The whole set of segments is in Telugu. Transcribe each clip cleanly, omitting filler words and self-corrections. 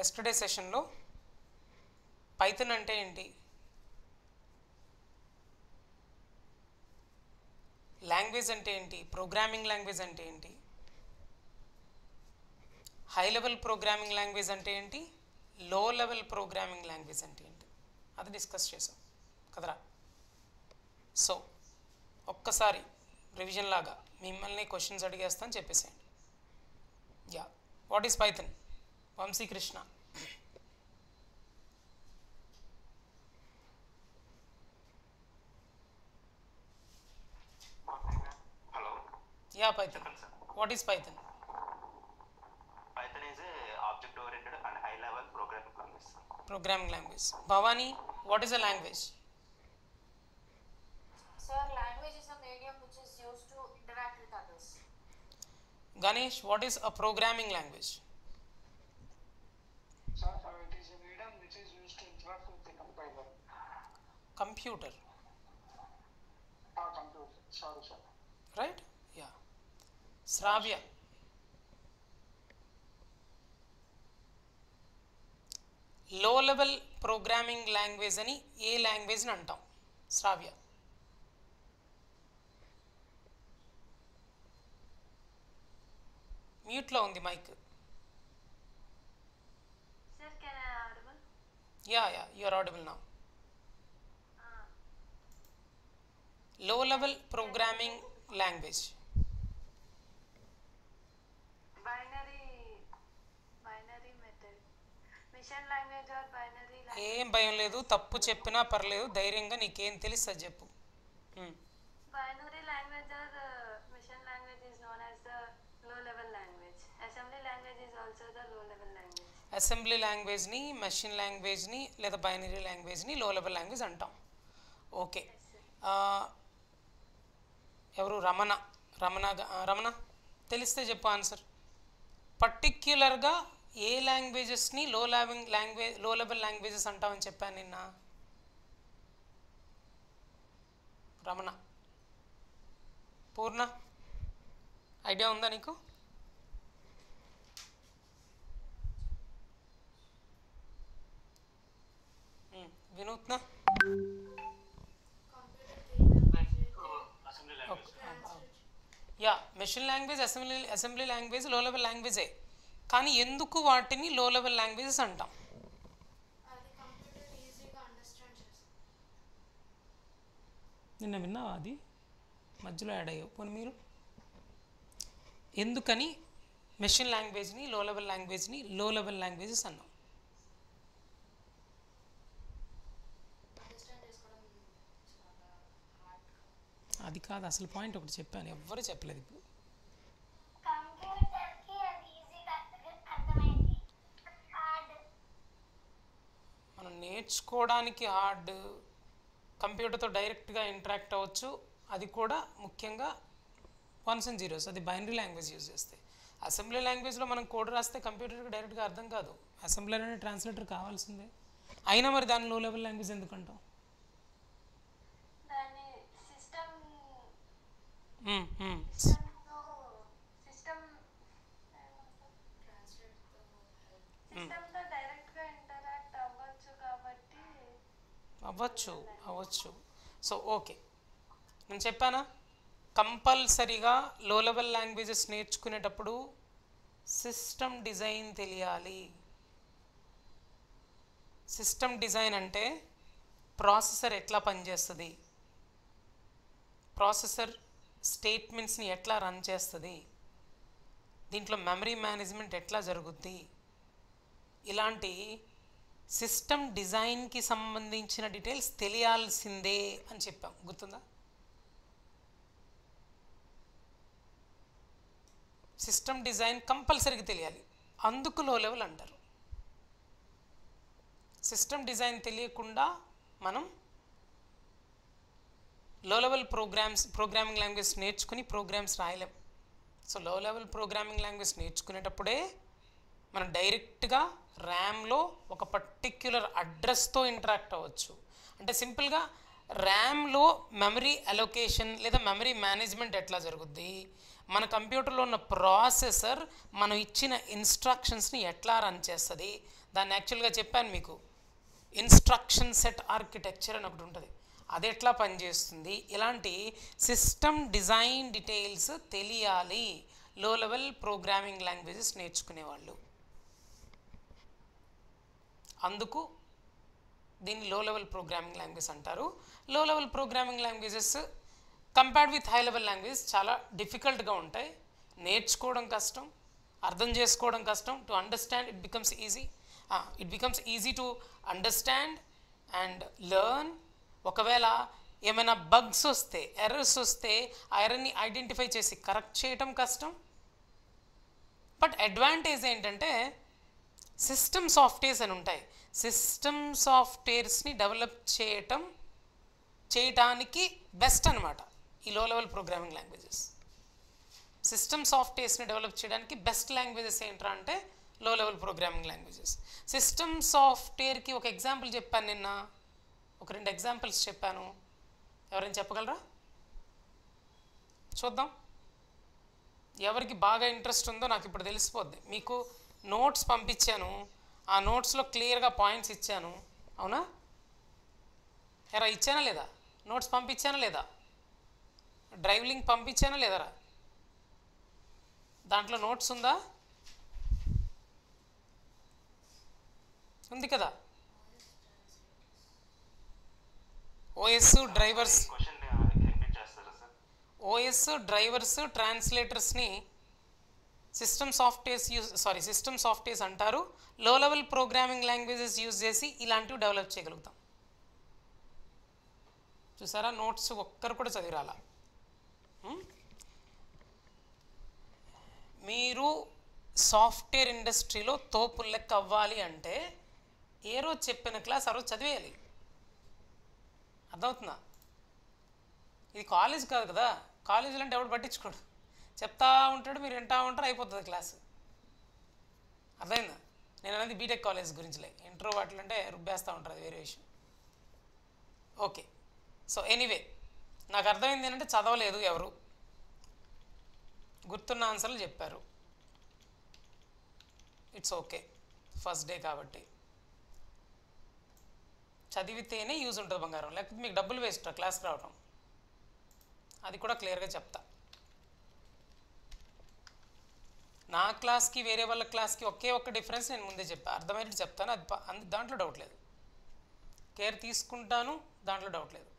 ఎస్టర్డే సెషన్లో పైథాన్ అంటే ఏంటి, లాంగ్వేజ్ అంటే ఏంటి, ప్రోగ్రామింగ్ లాంగ్వేజ్ అంటే ఏంటి, హై లెవెల్ ప్రోగ్రామింగ్ లాంగ్వేజ్ అంటే ఏంటి, లో లెవెల్ ప్రోగ్రామింగ్ లాంగ్వేజ్ అంటే ఏంటి, అది డిస్కస్ చేసాం కదరా. సో ఒక్కసారి రివిజన్ లాగా మిమ్మల్ని క్వశ్చన్స్ అడిగేస్తాను చెప్పేసేయండి. Yeah, what is Python? Vamsikrishna. Hello. Yeah, Python. What is Python? Python is a object-oriented and high-level programming language. Programming language. Bhavani, what is a language? Sir, language is a medium which is used to interact with others. Ganesh, what is a programming language? Sir, it is a medium which is used to interact with the compiler. Computer. Computer. Sorry, sir. Right? Yeah. Shravya. Low level programming language అని ఏ లాంగ్వేజ్ని అంటాం? శ్రావ్య. మ్యూట్లో ఉంది mic. Sir, can I audible? Yeah you are audible now. Low level programming language. Binary method. Mission language or binary language? ఏం భయం లేదు, తప్పు చెప్పినా పర్లేదు, ధైర్యంగా నీకేం తెలుసు అది చెప్పు. Binary language or mission language is known as the low level language. Assembly language is also the low level language. Assembly లాంగ్వేజ్ని, మెషిన్ లాంగ్వేజ్ని లేదా బైనరీ లాంగ్వేజ్ని లో లెవెల్ లాంగ్వేజ్ అంటాం. ఓకే, ఎవరు? రమణ తెలిస్తే చెప్పు ఆన్సర్. పర్టిక్యులర్గా ఏ లాంగ్వేజెస్ని లో లెవెల్ లాంగ్వేజెస్ అంటామని చెప్పాను నిన్న. రమణ. పూర్ణ, ఐడియా ఉందా నీకు? వినూత్న. Yeah, machine language, assembly language లో లెవెల్ లాంగ్వేజే, కానీ ఎందుకు వాటిని లో లెవెల్ లాంగ్వేజెస్ అంటాం? నిన్న విన్నావా? అది మధ్యలో యాడ్ అయ్యావు పోనీ మీరు. ఎందుకని మెషిన్ లాంగ్వేజ్ని, లో లెవెల్ లాంగ్వేజెస్ అన్నాం? అది కాదు అసలు పాయింట్, ఒకటి చెప్పాను, ఎవ్వరు చెప్పలేదు ఇప్పుడు. మనం నేర్చుకోవడానికి హార్డ్, కంప్యూటర్తో డైరెక్ట్గా ఇంటరాక్ట్ అవ్వచ్చు, అది కూడా ముఖ్యంగా వన్స్ అండ్ జీరోస్, అది బైనరీ లాంగ్వేజ్ యూజ్ చేస్తే. అసెంబ్లీ లాంగ్వేజ్లో మనం కోడ్ రాస్తే కంప్యూటర్కి డైరెక్ట్గా అర్థం కాదు, అసెంబ్లీ అనే ట్రాన్స్లేటర్ కావాల్సిందే. అయినా మరి దాన్ని లో లెవెల్ లాంగ్వేజ్ ఎందుకంటాం? అవ్వచ్చు. సో ఓకే, నేను చెప్పానా, కంపల్సరీగా లో లెవెల్ లాంగ్వేజెస్ నేర్చుకునేటప్పుడు సిస్టమ్ డిజైన్ తెలియాలి. సిస్టమ్ డిజైన్ అంటే ప్రాసెసర్ ఎట్లా పనిచేస్తుంది, ప్రాసెసర్ స్టేట్మెంట్స్ని ఎట్లా రన్ చేస్తుంది, దీంట్లో మెమరీ మేనేజ్మెంట్ ఎట్లా జరుగుద్ది, ఇలాంటి సిస్టమ్ డిజైన్కి సంబంధించిన డీటెయిల్స్ తెలియాల్సిందే అని చెప్పాం, గుర్తుందా? సిస్టమ్ డిజైన్ కంపల్సరీగా తెలియాలి, అందుకు లో లెవెల్ అంటారు. సిస్టమ్ డిజైన్ తెలియకుండా మనం లో లెవెల్ ప్రోగ్రామింగ్ లాంగ్వేజ్ నేర్చుకుని ప్రోగ్రామ్స్ రాయలేం. సో లో లెవెల్ ప్రోగ్రామింగ్ లాంగ్వేజ్ నేర్చుకునేటప్పుడే మనం డైరెక్ట్గా ర్యామ్లో ఒక పర్టిక్యులర్ అడ్రస్తో ఇంటరాక్ట్ అవ్వచ్చు. అంటే సింపుల్గా ర్యామ్లో మెమరీ అలొకేషన్ లేదా మెమరీ మేనేజ్మెంట్ ఎట్లా జరుగుద్ది, మన కంప్యూటర్లో ఉన్న ప్రాసెసర్ మనం ఇచ్చిన ఇన్స్ట్రక్షన్స్ని ఎట్లా రన్ చేస్తుంది, దాన్ని యాక్చువల్గా చెప్పాను మీకు, ఇన్స్ట్రక్షన్ సెట్ ఆర్కిటెక్చర్ అని ఒకటి ఉంటుంది. అది ఎట్లా పనిచేస్తుంది, ఇలాంటి సిస్టమ్ డిజైన్ డీటెయిల్స్ తెలియాలి లో లెవెల్ ప్రోగ్రామింగ్ లాంగ్వేజెస్ నేర్చుకునేవాళ్ళు. అందుకు దీన్ని లో లెవెల్ ప్రోగ్రామింగ్ లాంగ్వేజ్ అంటారు. Low level programming languages compared with high level language చాలా డిఫికల్ట్గా ఉంటాయి, నేర్చుకోవడం కష్టం, అర్థం చేసుకోవడం కష్టం. To understand it becomes easy to understand and learn. ఒకవేళ ఏమైనా బగ్స్ వస్తే, ఎర్రర్స్ వస్తే ఆ ఎర్రర్ని ఐడెంటిఫై చేసి కరెక్ట్ చేయటం కష్టం. బట్ అడ్వాంటేజ్ ఏంటంటే సిస్టమ్ సాఫ్ట్వేర్స్ అని ఉంటాయి. సిస్టమ్ సాఫ్ట్వేర్స్ని డెవలప్ చేయటానికి బెస్ట్ అనమాట ఈ low level programming languages. System సాఫ్ట్వేర్స్ని డెవలప్ చేయడానికి బెస్ట్ లాంగ్వేజెస్ ఏంట్రా అంటే low level programming languages. System సాఫ్ట్వేర్కి ఒక ఎగ్జాంపుల్ చెప్పాను నిన్న, ఒక 2 ఎగ్జాంపుల్స్ చెప్పాను. ఎవరైనా చెప్పగలరా? చూద్దాం. ఎవరికి బాగా ఇంట్రెస్ట్ ఉందో నాకు ఇప్పుడు తెలిసిపోద్ది. మీకు నోట్స్ పంపించాను, ఆ నోట్స్లో క్లియర్గా పాయింట్స్ ఇచ్చాను. అవునా? ఎరా ఇచ్చానా లేదా? నోట్స్ పంపించానా లేదా? డ్రైవ్ లింక్ పంపించానా లేదరా? దాంట్లో నోట్స్ ఉందా? ఉంది కదా. ఓఎస్ డ్రైవర్స్, ట్రాన్స్లేటర్స్ని సిస్టమ్ సాఫ్ట్వేర్స్ అంటారు. Low level programming languages use చేసి ఇలాంటివి డెవలప్ చేయగలుగుతాం. చూసారా, నోట్స్ ఒక్కరు కూడా చదివిరాలా. మీరు సాఫ్ట్వేర్ ఇండస్ట్రీలో తోపులు లెక్క అవ్వాలి అంటే ఏ రోజు చెప్పిన క్లాస్ ఆ రోజు చదివేయాలి. అర్థమవుతుందా? ఇది కాలేజ్ కాదు కదా. కాలేజీలో అంటే ఎవడు పట్టించుకోడు, చెప్తా ఉంటాడు, మీరు వింటా ఉంటారు, అయిపోతుంది క్లాసు. అర్థమైందా? నేను అనేది బీటెక్ కాలేజ్ గురించిలే. ఇంట్రో వాటిలో అంటే రుబ్బేస్తూ ఉంటారు, అది వేరే విషయం. ఓకే, సో ఎనీవే నాకు అర్థమైంది ఏంటంటే చదవలేదు ఎవరు, గుర్తున్న ఆన్సర్లు చెప్పారు. ఇట్స్ ఓకే, ఫస్ట్ డే కాబట్టి. చదివితేనే యూజ్ ఉంటుంది బంగారం, లేకపోతే మీకు డబ్బులు వేస్ట్ క్లాస్కి రావటం. అది కూడా క్లియర్గా చెప్తా. నా క్లాస్కి వేరే వాళ్ళ క్లాస్కి ఒక్క డిఫరెన్స్ నేను ముందే చెప్పా, అర్థమయ్యేది చెప్తాను. అది దాంట్లో డౌట్ లేదు. కేర్ తీసుకుంటాను, దాంట్లో డౌట్ లేదు.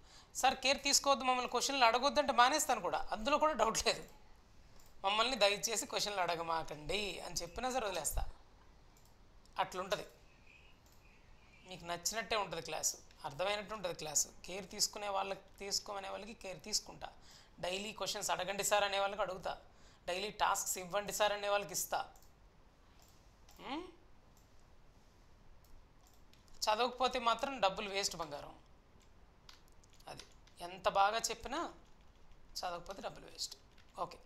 సార్ కేర్ తీసుకోవద్దు, మమ్మల్ని క్వశ్చన్లు అడగొద్దు అంటే మానేస్తాను కూడా, అందులో కూడా డౌట్ లేదు. మమ్మల్ని దయచేసి క్వశ్చన్లు అడగమాకండి అని చెప్పినా సరే వదిలేస్తా. అట్లుంటుంది, మీకు నచ్చినట్టే ఉంటుంది క్లాసు, అర్థమైనట్టు ఉంటుంది క్లాసు. కేర్ తీసుకోమనే వాళ్ళకి కేర్ తీసుకుంటా. డైలీ క్వశ్చన్స్ అడగండి సార్ అనే వాళ్ళకి అడుగుతా, డైలీ టాస్క్స్ ఇవ్వండి సార్ అనే వాళ్ళకి ఇస్తా. చదవకపోతే మాత్రం డబ్బులు వేస్ట్ బంగారం. అది ఎంత బాగా చెప్పినా చదవకపోతే డబ్బులు వేస్ట్. ఓకే,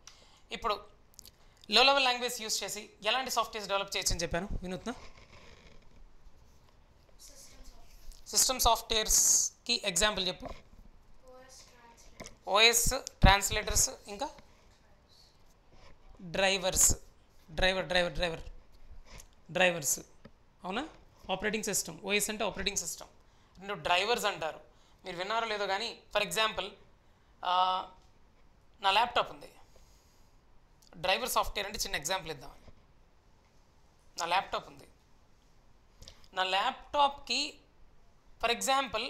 ఇప్పుడు లో లెవెల్ లాంగ్వేజ్ యూస్ చేసి ఎలాంటి సాఫ్ట్వేర్స్ డెవలప్ చేయొచ్చు అని చెప్పాను. వినూత్న, సిస్టమ్ సాఫ్ట్వేర్స్కి ఎగ్జాంపుల్ చెప్పు. ఓఎస్, ట్రాన్స్లేటర్స్, ఇంకా డ్రైవర్స్. అవునా? Operating system. ఓఎస్ అంటే ఆపరేటింగ్ సిస్టమ్, 2 డ్రైవర్స్ అంటారు. మీరు విన్నారో లేదో కానీ, ఫర్ ఎగ్జాంపుల్ నా ల్యాప్టాప్ ఉంది, డ్రైవర్ సాఫ్ట్వేర్ అంటే చిన్న ఎగ్జాంపుల్ ఇద్దాం. నా ల్యాప్టాప్ ఉంది, నా ల్యాప్టాప్కి ఫర్ ఎగ్జాంపుల్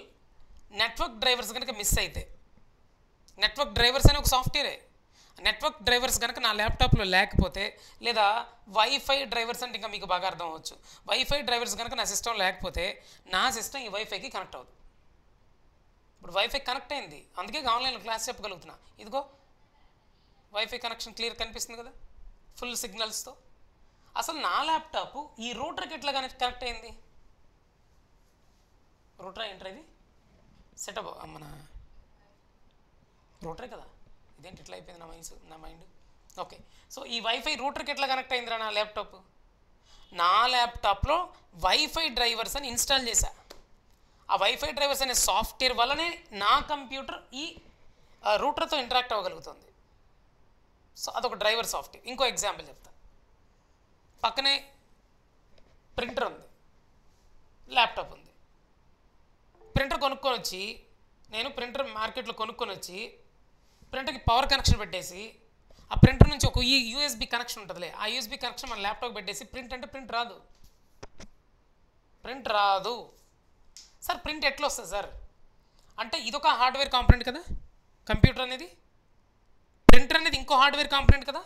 నెట్వర్క్ డ్రైవర్స్ కనుక మిస్ అయితే, నెట్వర్క్ డ్రైవర్స్ అనే ఒక సాఫ్ట్వేరే, నెట్వర్క్ డ్రైవర్స్ కనుక నా ల్యాప్టాప్లో లేకపోతే, లేదా వైఫై డ్రైవర్స్ అంటే ఇంకా మీకు బాగా అర్థం అవ్వచ్చు, వైఫై డ్రైవర్స్ కనుక నా సిస్టమ్ లేకపోతే నా సిస్టమ్ ఈ వైఫైకి కనెక్ట్ అవుతుంది. ఇప్పుడు వైఫై కనెక్ట్ అయింది, అందుకే ఆన్లైన్లో క్లాస్ చెప్పగలుగుతున్నా. ఇదిగో వైఫై కనెక్షన్ క్లియర్ కనిపిస్తుంది కదా, ఫుల్ సిగ్నల్స్తో. అసలు నా ల్యాప్టాప్ ఈ రూటర్కి ఎట్లా కనెక్ట్ అయింది? రూటర్ ఏంటర్ ఇది, సెటప్ మన రూటరే కదా. ఇదేంటి ఇట్లా అయిపోయింది నా మైండ్. ఓకే, సో ఈ వైఫై రూటర్కి ఎట్లా కనెక్ట్ అయిందిరా నా ల్యాప్టాప్? నా ల్యాప్టాప్లో వైఫై డ్రైవర్స్ అని ఇన్స్టాల్ చేశా. ఆ వైఫై డ్రైవర్స్ అనే సాఫ్ట్వేర్ వల్లనే నా కంప్యూటర్ ఈ రూటర్తో ఇంటరాక్ట్ అవ్వగలుగుతుంది. సో అదొక డ్రైవర్ సాఫ్ట్వేర్. ఇంకో ఎగ్జాంపుల్ చెప్తా. పక్కనే ప్రింటర్ ఉంది, ల్యాప్టాప్ ఉంది. ప్రింటర్ కొనుక్కొని వచ్చి నేను ప్రింటర్ మార్కెట్లో కొనుక్కొని వచ్చి ప్రింటర్కి పవర్ కనెక్షన్ పెట్టేసి ఆ ప్రింటర్ నుంచి ఒక యూఎస్బి కనెక్షన్ ఉంటుందిలే, ఆ యూఎస్బి కనెక్షన్ మన ల్యాప్టాప్ పెట్టేసి ప్రింట్ అంటే ప్రింట్ రాదు. సార్ ప్రింట్ ఎట్లా వస్తుంది సార్ అంటే ఇదొక హార్డ్వేర్ కాంపోనెంట్ కదా, కంప్యూటర్ అనేది. ప్రింటర్ అనేది ఇంకో హార్డ్వేర్ కాంపోనెంట్ కదా,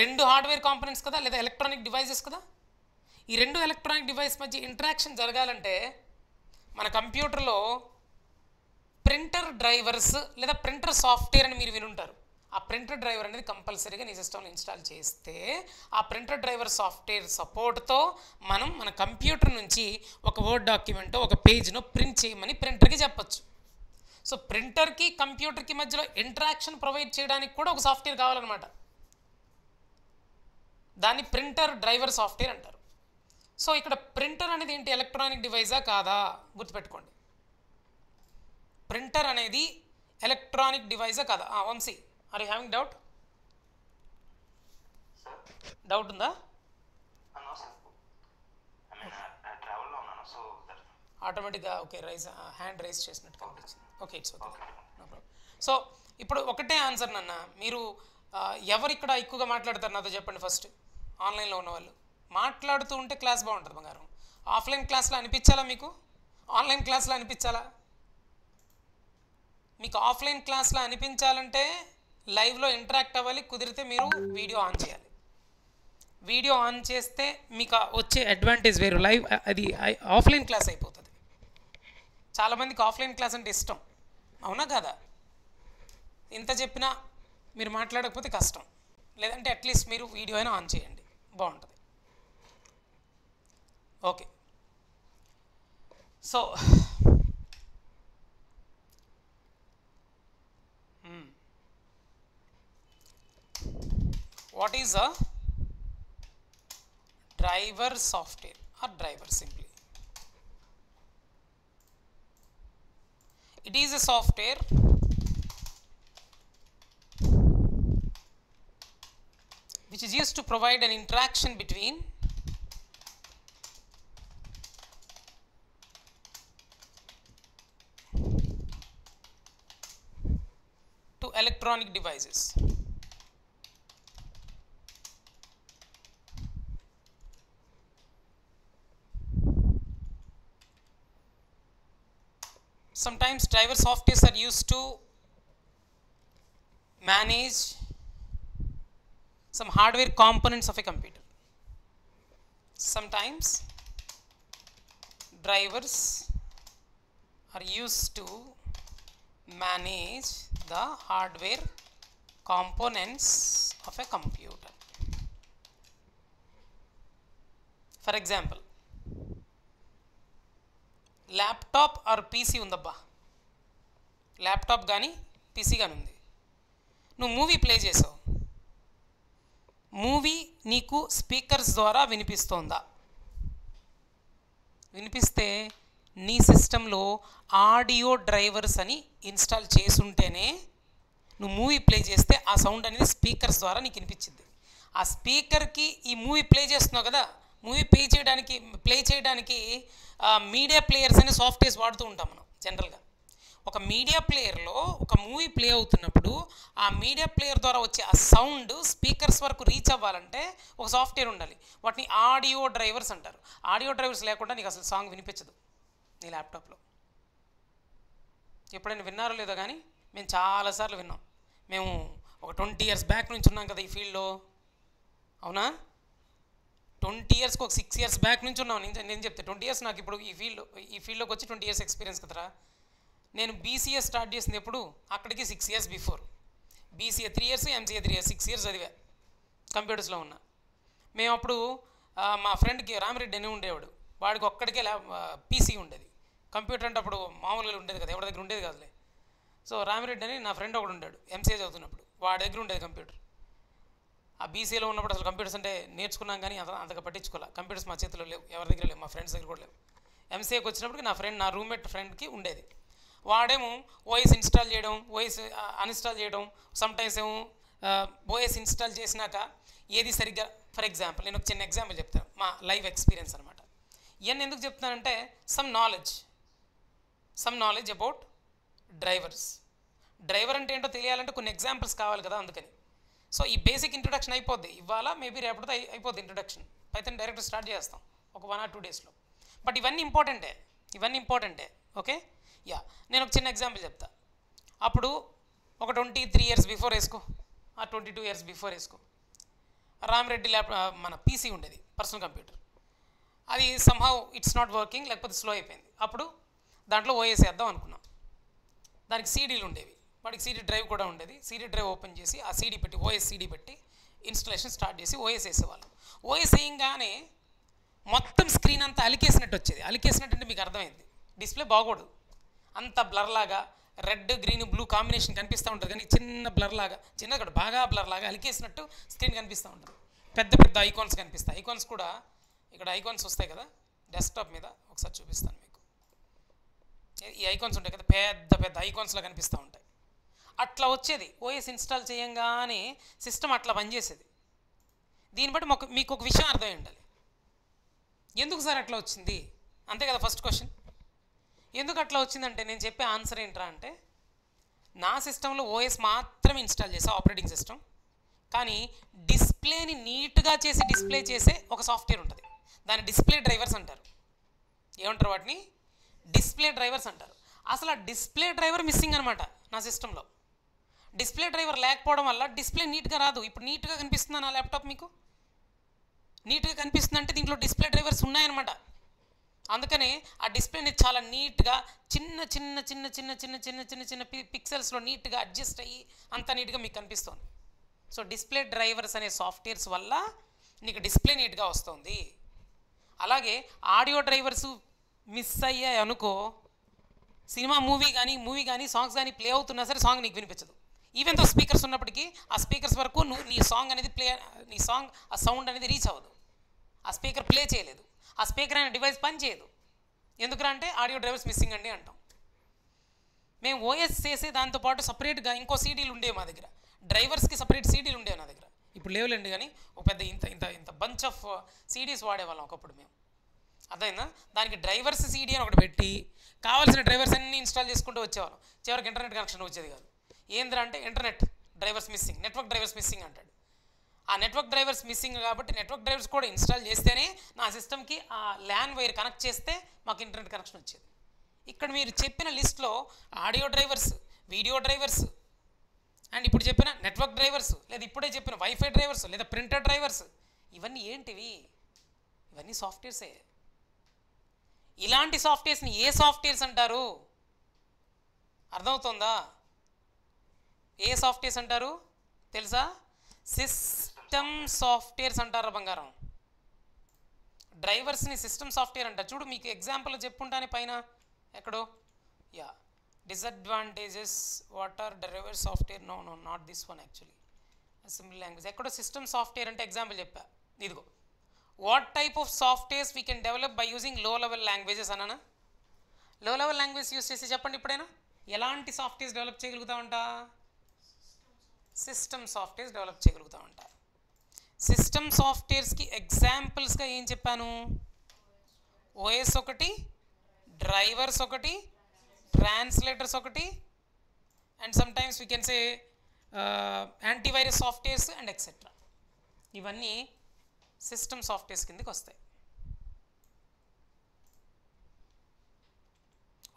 రెండు హార్డ్వేర్ కాంపోనెంట్స్ కదా, లేదా ఎలక్ట్రానిక్ డివైజెస్ కదా. ఈ రెండు ఎలక్ట్రానిక్ డివైస్ మధ్య ఇంటరాక్షన్ జరగాలంటే మన కంప్యూటర్లో ప్రింటర్ డ్రైవర్స్ లేదా ప్రింటర్ సాఫ్ట్వేర్ అని మీరు వినుంటారు. ఆ ప్రింటర్ డ్రైవర్ అనేది కంపల్సరీగా నీ సిస్టంలో ఇన్స్టాల్ చేస్తే ఆ ప్రింటర్ డ్రైవర్ సాఫ్ట్వేర్ సపోర్ట్తో మనం మన కంప్యూటర్ నుంచి ఒక వర్డ్ డాక్యుమెంట్ ఒక పేజ్ను ప్రింట్ చేయమని ప్రింటర్కి చెప్పచ్చు. సో ప్రింటర్కి కంప్యూటర్కి మధ్యలో ఇంటరాక్షన్ ప్రొవైడ్ చేయడానికి కూడా ఒక సాఫ్ట్వేర్ కావాలన్నమాట. దాన్ని ప్రింటర్ డ్రైవర్ సాఫ్ట్వేర్ అంటారు. సో ఇక్కడ ప్రింటర్ అనేది ఏంటి, ఎలక్ట్రానిక్ డివైజా కాదా గుర్తుపెట్టుకోండి. ప్రింటర్ అనేది ఎలక్ట్రానిక్ డివైజా కాదా? Vamsi, are you having doubt? Doubt ఉందా? ఆటోమేటిక్గా ఓకే హ్యాండ్ రైజ్ చేసినట్టు కనిపించింది. Okay, it's okay, no problem. So ఇప్పుడు ఒకటే ఆన్సర్ నాన్న. మీరు ఎవరు ఇక్కడ ఎక్కువగా మాట్లాడతారు నాతో చెప్పండి. ఫస్ట్ ఆన్లైన్లో ఉన్నవాళ్ళు మాట్లాడుతూ ఉంటే క్లాస్ బాగుంటుంది బంగారం. ఆఫ్లైన్ క్లాస్లో అనిపించాలా మీకు? ఆన్లైన్ క్లాస్లో అనిపించాలా? మీకు ఆఫ్లైన్ క్లాస్లో అనిపించాలంటే లైవ్లో ఇంటరాక్ట్ అవ్వాలి, కుదిరితే మీరు వీడియో ఆన్ చేయాలి. వీడియో ఆన్ చేస్తే మీకు వచ్చే అడ్వాంటేజ్ వేరు. లైవ్ అది ఆఫ్లైన్ క్లాస్ అయిపోతుంది. చాలామందికి ఆఫ్లైన్ క్లాస్ అంటే ఇష్టం, అవునా కదా? ఇంత చెప్పినా మీరు మాట్లాడకపోతే కష్టం. లేదంటే అట్లీస్ట్ మీరు వీడియో అయినా ఆన్ చేయండి, బాగుంటుంది. Okay, so what is a driver software or driver simply? It is a software which is used to provide an interaction between two electronic devices. Sometimes driver softwares are used to manage some hardware components of a computer. Sometimes drivers are used to manage the hardware components of a computer. For example, laptop or PC ఉందబ్బా, ల్యాప్టాప్ కానీ పీసీ కానీ ఉంది. నువ్వు మూవీ ప్లే చేసావు, మూవీ నీకు స్పీకర్స్ ద్వారా వినిపిస్తోందా? వినిపిస్తే నీ సిస్టంలో ఆడియో డ్రైవర్స్ అని ఇన్స్టాల్ చేసుంటేనే నువ్వు మూవీ ప్లే చేస్తే ఆ సౌండ్ అనేది స్పీకర్స్ ద్వారా నీకు వినిపించింది. ఆ స్పీకర్కి ఈ మూవీ ప్లే చేస్తున్నావు కదా, మూవీ ప్లే చేయడానికి మీడియా ప్లేయర్స్ అనే సాఫ్ట్వేర్స్ వాడుతూ ఉంటాం మనం జనరల్గా. ఒక మీడియా ప్లేయర్లో ఒక మూవీ ప్లే అవుతున్నప్పుడు ఆ మీడియా ప్లేయర్ ద్వారా వచ్చే ఆ సౌండ్ స్పీకర్స్ వరకు రీచ్ అవ్వాలంటే ఒక సాఫ్ట్వేర్ ఉండాలి. వాటిని ఆడియో డ్రైవర్స్ అంటారు. ఆడియో డ్రైవర్స్ లేకుండా నీకు అసలు సాంగ్ వినిపించదు నీ ల్యాప్టాప్లో. ఎప్పుడైనా విన్నారో లేదో కానీ మేము చాలాసార్లు విన్నాం. మేము ఒక 20 years బ్యాక్ నుంచి ఉన్నాం కదా ఈ ఫీల్డ్లో, అవునా? 20 yearsకి ఒక 6 years బ్యాక్ నుంచి ఉన్నాను. నేను చెప్తే 20 years నాకు ఇప్పుడు ఈ ఫీల్డ్లోకి వచ్చి 20 years ఎక్స్పీరియన్స్ కదరా. నేను బీసీఏ స్టార్ట్ చేసింది ఎప్పుడు, అక్కడికి 6 years before. BCA 3 years, MCA 3 years, 6 years చదివా కంప్యూటర్స్లో ఉన్నా. మేము అప్పుడు మా ఫ్రెండ్కి రామిరెడ్డి అని ఉండేవాడు, వాడికి ఒక్కడికే పీసీ ఉండేది. కంప్యూటర్ అంటే అప్పుడు మామూలుగా ఉండేది కదా, ఎవరి దగ్గర ఉండేది కాదులే. సో రామిరెడ్డి అని నా ఫ్రెండ్ ఒకడు ఉంటాడు, ఎంసీఏ చదువుతున్నప్పుడు వాడి దగ్గర ఉండేది కంప్యూటర్. ఆ బీసీఏలో ఉన్నప్పుడు అసలు కంప్యూటర్స్ అంటే నేర్చుకున్నాం కానీ అంతగా పట్టించుకోవాలి. కంప్యూటర్స్ మా చేతిలో లేవు, ఎవరి దగ్గర లేవు, మా ఫ్రెండ్స్ దగ్గర కూడా లేవు. ఎంసీఏకి వచ్చినప్పటికి నా రూమ్మేట్ ఫ్రెండ్కి ఉండేది. వాడేమో ఓఎస్ ఇన్స్టాల్ చేయడం, ఓఎస్ అన్ఇన్స్టాల్ చేయడం, సమ్టైమ్స్ ఏమో ఓఎస్ ఇన్స్టాల్ చేసినాక ఏది సరిగ్గా, ఫర్ ఎగ్జాంపుల్ నేను ఒక చిన్న ఎగ్జాంపుల్ చెప్తాను, మా లైవ్ ఎక్స్పీరియన్స్ అనమాట. ఇవన్నీ ఎందుకు చెప్తున్నానంటే సమ్ నాలెడ్జ్ అబౌట్ డ్రైవర్ అంటే ఏంటో తెలియాలంటే కొన్ని ఎగ్జాంపుల్స్ కావాలి కదా, అందుకని. సో ఈ బేసిక్ ఇంట్రొడక్షన్ అయిపోద్ది ఇవాళ, మేబీ రేపటితో అయిపోద్ది ఇంట్రొడక్షన్. పైథాన్ డైరెక్ట్ స్టార్ట్ చేస్తాం ఒక 1 or 2 daysలో. బట్ ఇవన్నీ ఇంపార్టెంటే. Okay, yeah. నేను ఒక చిన్న ఎగ్జాంపుల్ చెప్తా. అప్పుడు ఒక 23 years బిఫోర్ వేసుకో, ఆ 22 years బిఫోర్ వేసుకో, రామరెడ్డి మన పీసీ ఉండేది, పర్సనల్ కంప్యూటర్. అది సమ్హౌ ఇట్స్ నాట్ వర్కింగ్, లేకపోతే స్లో అయిపోయింది. అప్పుడు దాంట్లో ఓఎస్ వేద్దాం అనుకున్నాం. దానికి సీడీలు ఉండేవి, వాడికి సీడీ డ్రైవ్ కూడా ఉండేది. సీడీ డ్రైవ్ ఓపెన్ చేసి ఆ సీడీ పెట్టి ఓఎస్ సీడీ పెట్టి ఇన్స్టలేషన్ స్టార్ట్ చేసి ఓఎస్ వేసేవాళ్ళం. ఓఎస్ వేయంగానే మొత్తం స్క్రీన్ అంతా అలికేసినట్టు వచ్చేది. అలికేసినట్టు అంటే మీకు అర్థమైంది, డిస్ప్లే బాగోడు, అంత బ్లర్ లాగా రెడ్ గ్రీన్ బ్లూ కాంబినేషన్ కనిపిస్తూ ఉంటుంది, కానీ చిన్న బ్లర్ లాగా, చిన్నగా బాగా బ్లర్ లాగా అలికేసినట్టు స్క్రీన్ కనిపిస్తూ ఉంటుంది. పెద్ద పెద్ద ఐకాన్స్ కనిపిస్తాయి. ఐకాన్స్ కూడా ఇక్కడ ఐకాన్స్ వస్తాయి కదా డెస్క్టాప్ మీద, ఒకసారి చూపిస్తాను మీకు. ఈ ఐకాన్స్ ఉంటాయి కదా, పెద్ద పెద్ద ఐకాన్స్లో కనిపిస్తూ ఉంటాయి. అట్లా వచ్చేది ఓఎస్ ఇన్స్టాల్ చేయంగానే సిస్టమ్ అట్లా పనిచేసేది. దీన్ని బట్టి మీకు ఒక విషయం అర్థమై ఉండాలి, ఎందుకు సార్ అట్లా వచ్చింది, అంతే కదా ఫస్ట్ క్వశ్చన్. ఎందుకు అట్లా వచ్చిందంటే నేను చెప్పే ఆన్సర్ ఏంట్రా అంటే, నా సిస్టంలో ఓఎస్ మాత్రమే ఇన్స్టాల్ చేసా, ఆపరేటింగ్ సిస్టమ్. కానీ డిస్ప్లేని నీట్గా చేసి డిస్ప్లే చేసే ఒక సాఫ్ట్వేర్ ఉంటుంది, దాన్ని డిస్ప్లే డ్రైవర్స్ అంటారు. ఏమంటారు వాటిని? డిస్ప్లే డ్రైవర్స్ అంటారు. అసలు ఆ డిస్ప్లే డ్రైవర్ మిస్సింగ్ అనమాట నా సిస్టంలో. డిస్ప్లే డ్రైవర్ లేకపోవడం వల్ల డిస్ప్లే నీట్గా రాదు. ఇప్పుడు నీట్గా కనిపిస్తుందా నా ల్యాప్టాప్ మీకు? నీట్గా కనిపిస్తుందంటే దీంట్లో డిస్ప్లే డ్రైవర్స్ ఉన్నాయన్నమాట. అందుకనే ఆ డిస్ప్లేని చాలా నీట్గా చిన్న చిన్న చిన్న చిన్న చిన్న చిన్న చిన్న చిన్న పిక్సెల్స్లో నీట్గా అడ్జస్ట్ అయ్యి అంత నీట్గా మీకు కనిపిస్తుంది. సో డిస్ప్లే డ్రైవర్స్ అనే సాఫ్ట్వేర్స్ వల్ల నీకు డిస్ప్లే నీట్గా వస్తుంది. అలాగే ఆడియో డ్రైవర్స్ మిస్ అయ్యాయి అనుకో, సినిమా మూవీ కానీ సాంగ్స్ కానీ ప్లే అవుతున్నా సరే సాంగ్ నీకు వినిపించదు. ఈవెన్ తో స్పీకర్స్ ఉన్నప్పటికీ ఆ స్పీకర్స్ వరకు నీ సాంగ్ అనేది ఆ సౌండ్ అనేది రీచ్ అవ్వదు. ఆ స్పీకర్ ప్లే చేయలేదు, ఆ స్పీకర్ అనే డివైస్ పని చేయదు. ఎందుకురా అంటే ఆడియో డ్రైవర్స్ మిస్సింగ్ అండి అంటాం. మేము ఓఎస్ చేసే దాంతోపాటు సపరేట్గా ఇంకో సీడీలు ఉండేవి మా దగ్గర, డ్రైవర్స్కి సపరేట్ సీడీలు ఉండేవి నా దగ్గర. ఇప్పుడు లేవులేండి, కానీ ఒక పెద్ద ఇంత బంచ్ ఆఫ్ సీడీస్ వాడేవాళ్ళం ఒకప్పుడు మేము. అర్థమైందా? దానికి డ్రైవర్స్ సీడీ అని ఒకటి పెట్టి కావాల్సిన డ్రైవర్స్ అన్నీ ఇన్స్టాల్ చేసుకుంటూ వచ్చేవాళ్ళం. చివరికి ఇంటర్నెట్ కనెక్షన్ వచ్చేది కాదు. ఏంద్రా అంటే internet drivers missing, network drivers missing అంటాడు. ఆ నెట్వర్క్ డ్రైవర్స్ మిస్సింగ్ కాబట్టి నెట్వర్క్ డ్రైవర్స్ కూడా ఇన్స్టాల్ చేస్తేనే నా సిస్టమ్కి ఆ ల్యాన్ వైర్ కనెక్ట్ చేస్తే మాకు ఇంటర్నెట్ కనెక్షన్ వచ్చేది. ఇక్కడ మీరు చెప్పిన లిస్ట్లో audio drivers, video drivers, and ఇప్పుడు చెప్పిన నెట్వర్క్ డ్రైవర్స్, లేదా ఇప్పుడే చెప్పిన వైఫై డ్రైవర్స్, లేదా ప్రింటర్ డ్రైవర్స్, ఇవన్నీ ఏంటివి? ఇవన్నీ సాఫ్ట్వేర్సే. ఇలాంటి సాఫ్ట్వేర్స్ని ఏ సాఫ్ట్వేర్స్ అంటారు? అర్థమవుతుందా? ఏ సాఫ్ట్వేర్స్ అంటారు తెలుసా? సిస్టమ్ సాఫ్ట్వేర్స్ అంటారా బంగారం. డ్రైవర్స్ని సిస్టమ్ సాఫ్ట్వేర్ అంటారు. చూడు మీకు ఎగ్జాంపుల్ చెప్పుకుంటానే పైన ఎక్కడో, yeah, disadvantages what are driver software, no not this one actually, assembly language. ఎక్కడో సిస్టమ్ సాఫ్ట్వేర్ అంటే ఎగ్జాంపుల్ చెప్పా, ఇదిగో. What type of softwares we can develop by using low level languages అన్నానా? లో లెవెల్ లాంగ్వేజ్ యూజ్ చేసి చెప్పండి ఇప్పుడైనా, ఎలాంటి సాఫ్ట్వేర్స్ డెవలప్ చేయగలుగుతామంట? సిస్టమ్ సాఫ్ట్వేర్స్ డెవలప్ చేయగలుగుతామంట. సిస్టమ్ సాఫ్ట్వేర్స్కి ఎగ్జాంపుల్స్గా ఏం చెప్పాను? ఓఎస్ ఒకటి, డ్రైవర్స్ ఒకటి, ట్రాన్స్లేటర్స్ ఒకటి, and sometimes we can say antivirus softwares and etcetera. ఇవన్నీ సిస్టమ్ సాఫ్ట్వేర్స్ కిందకి వస్తాయి.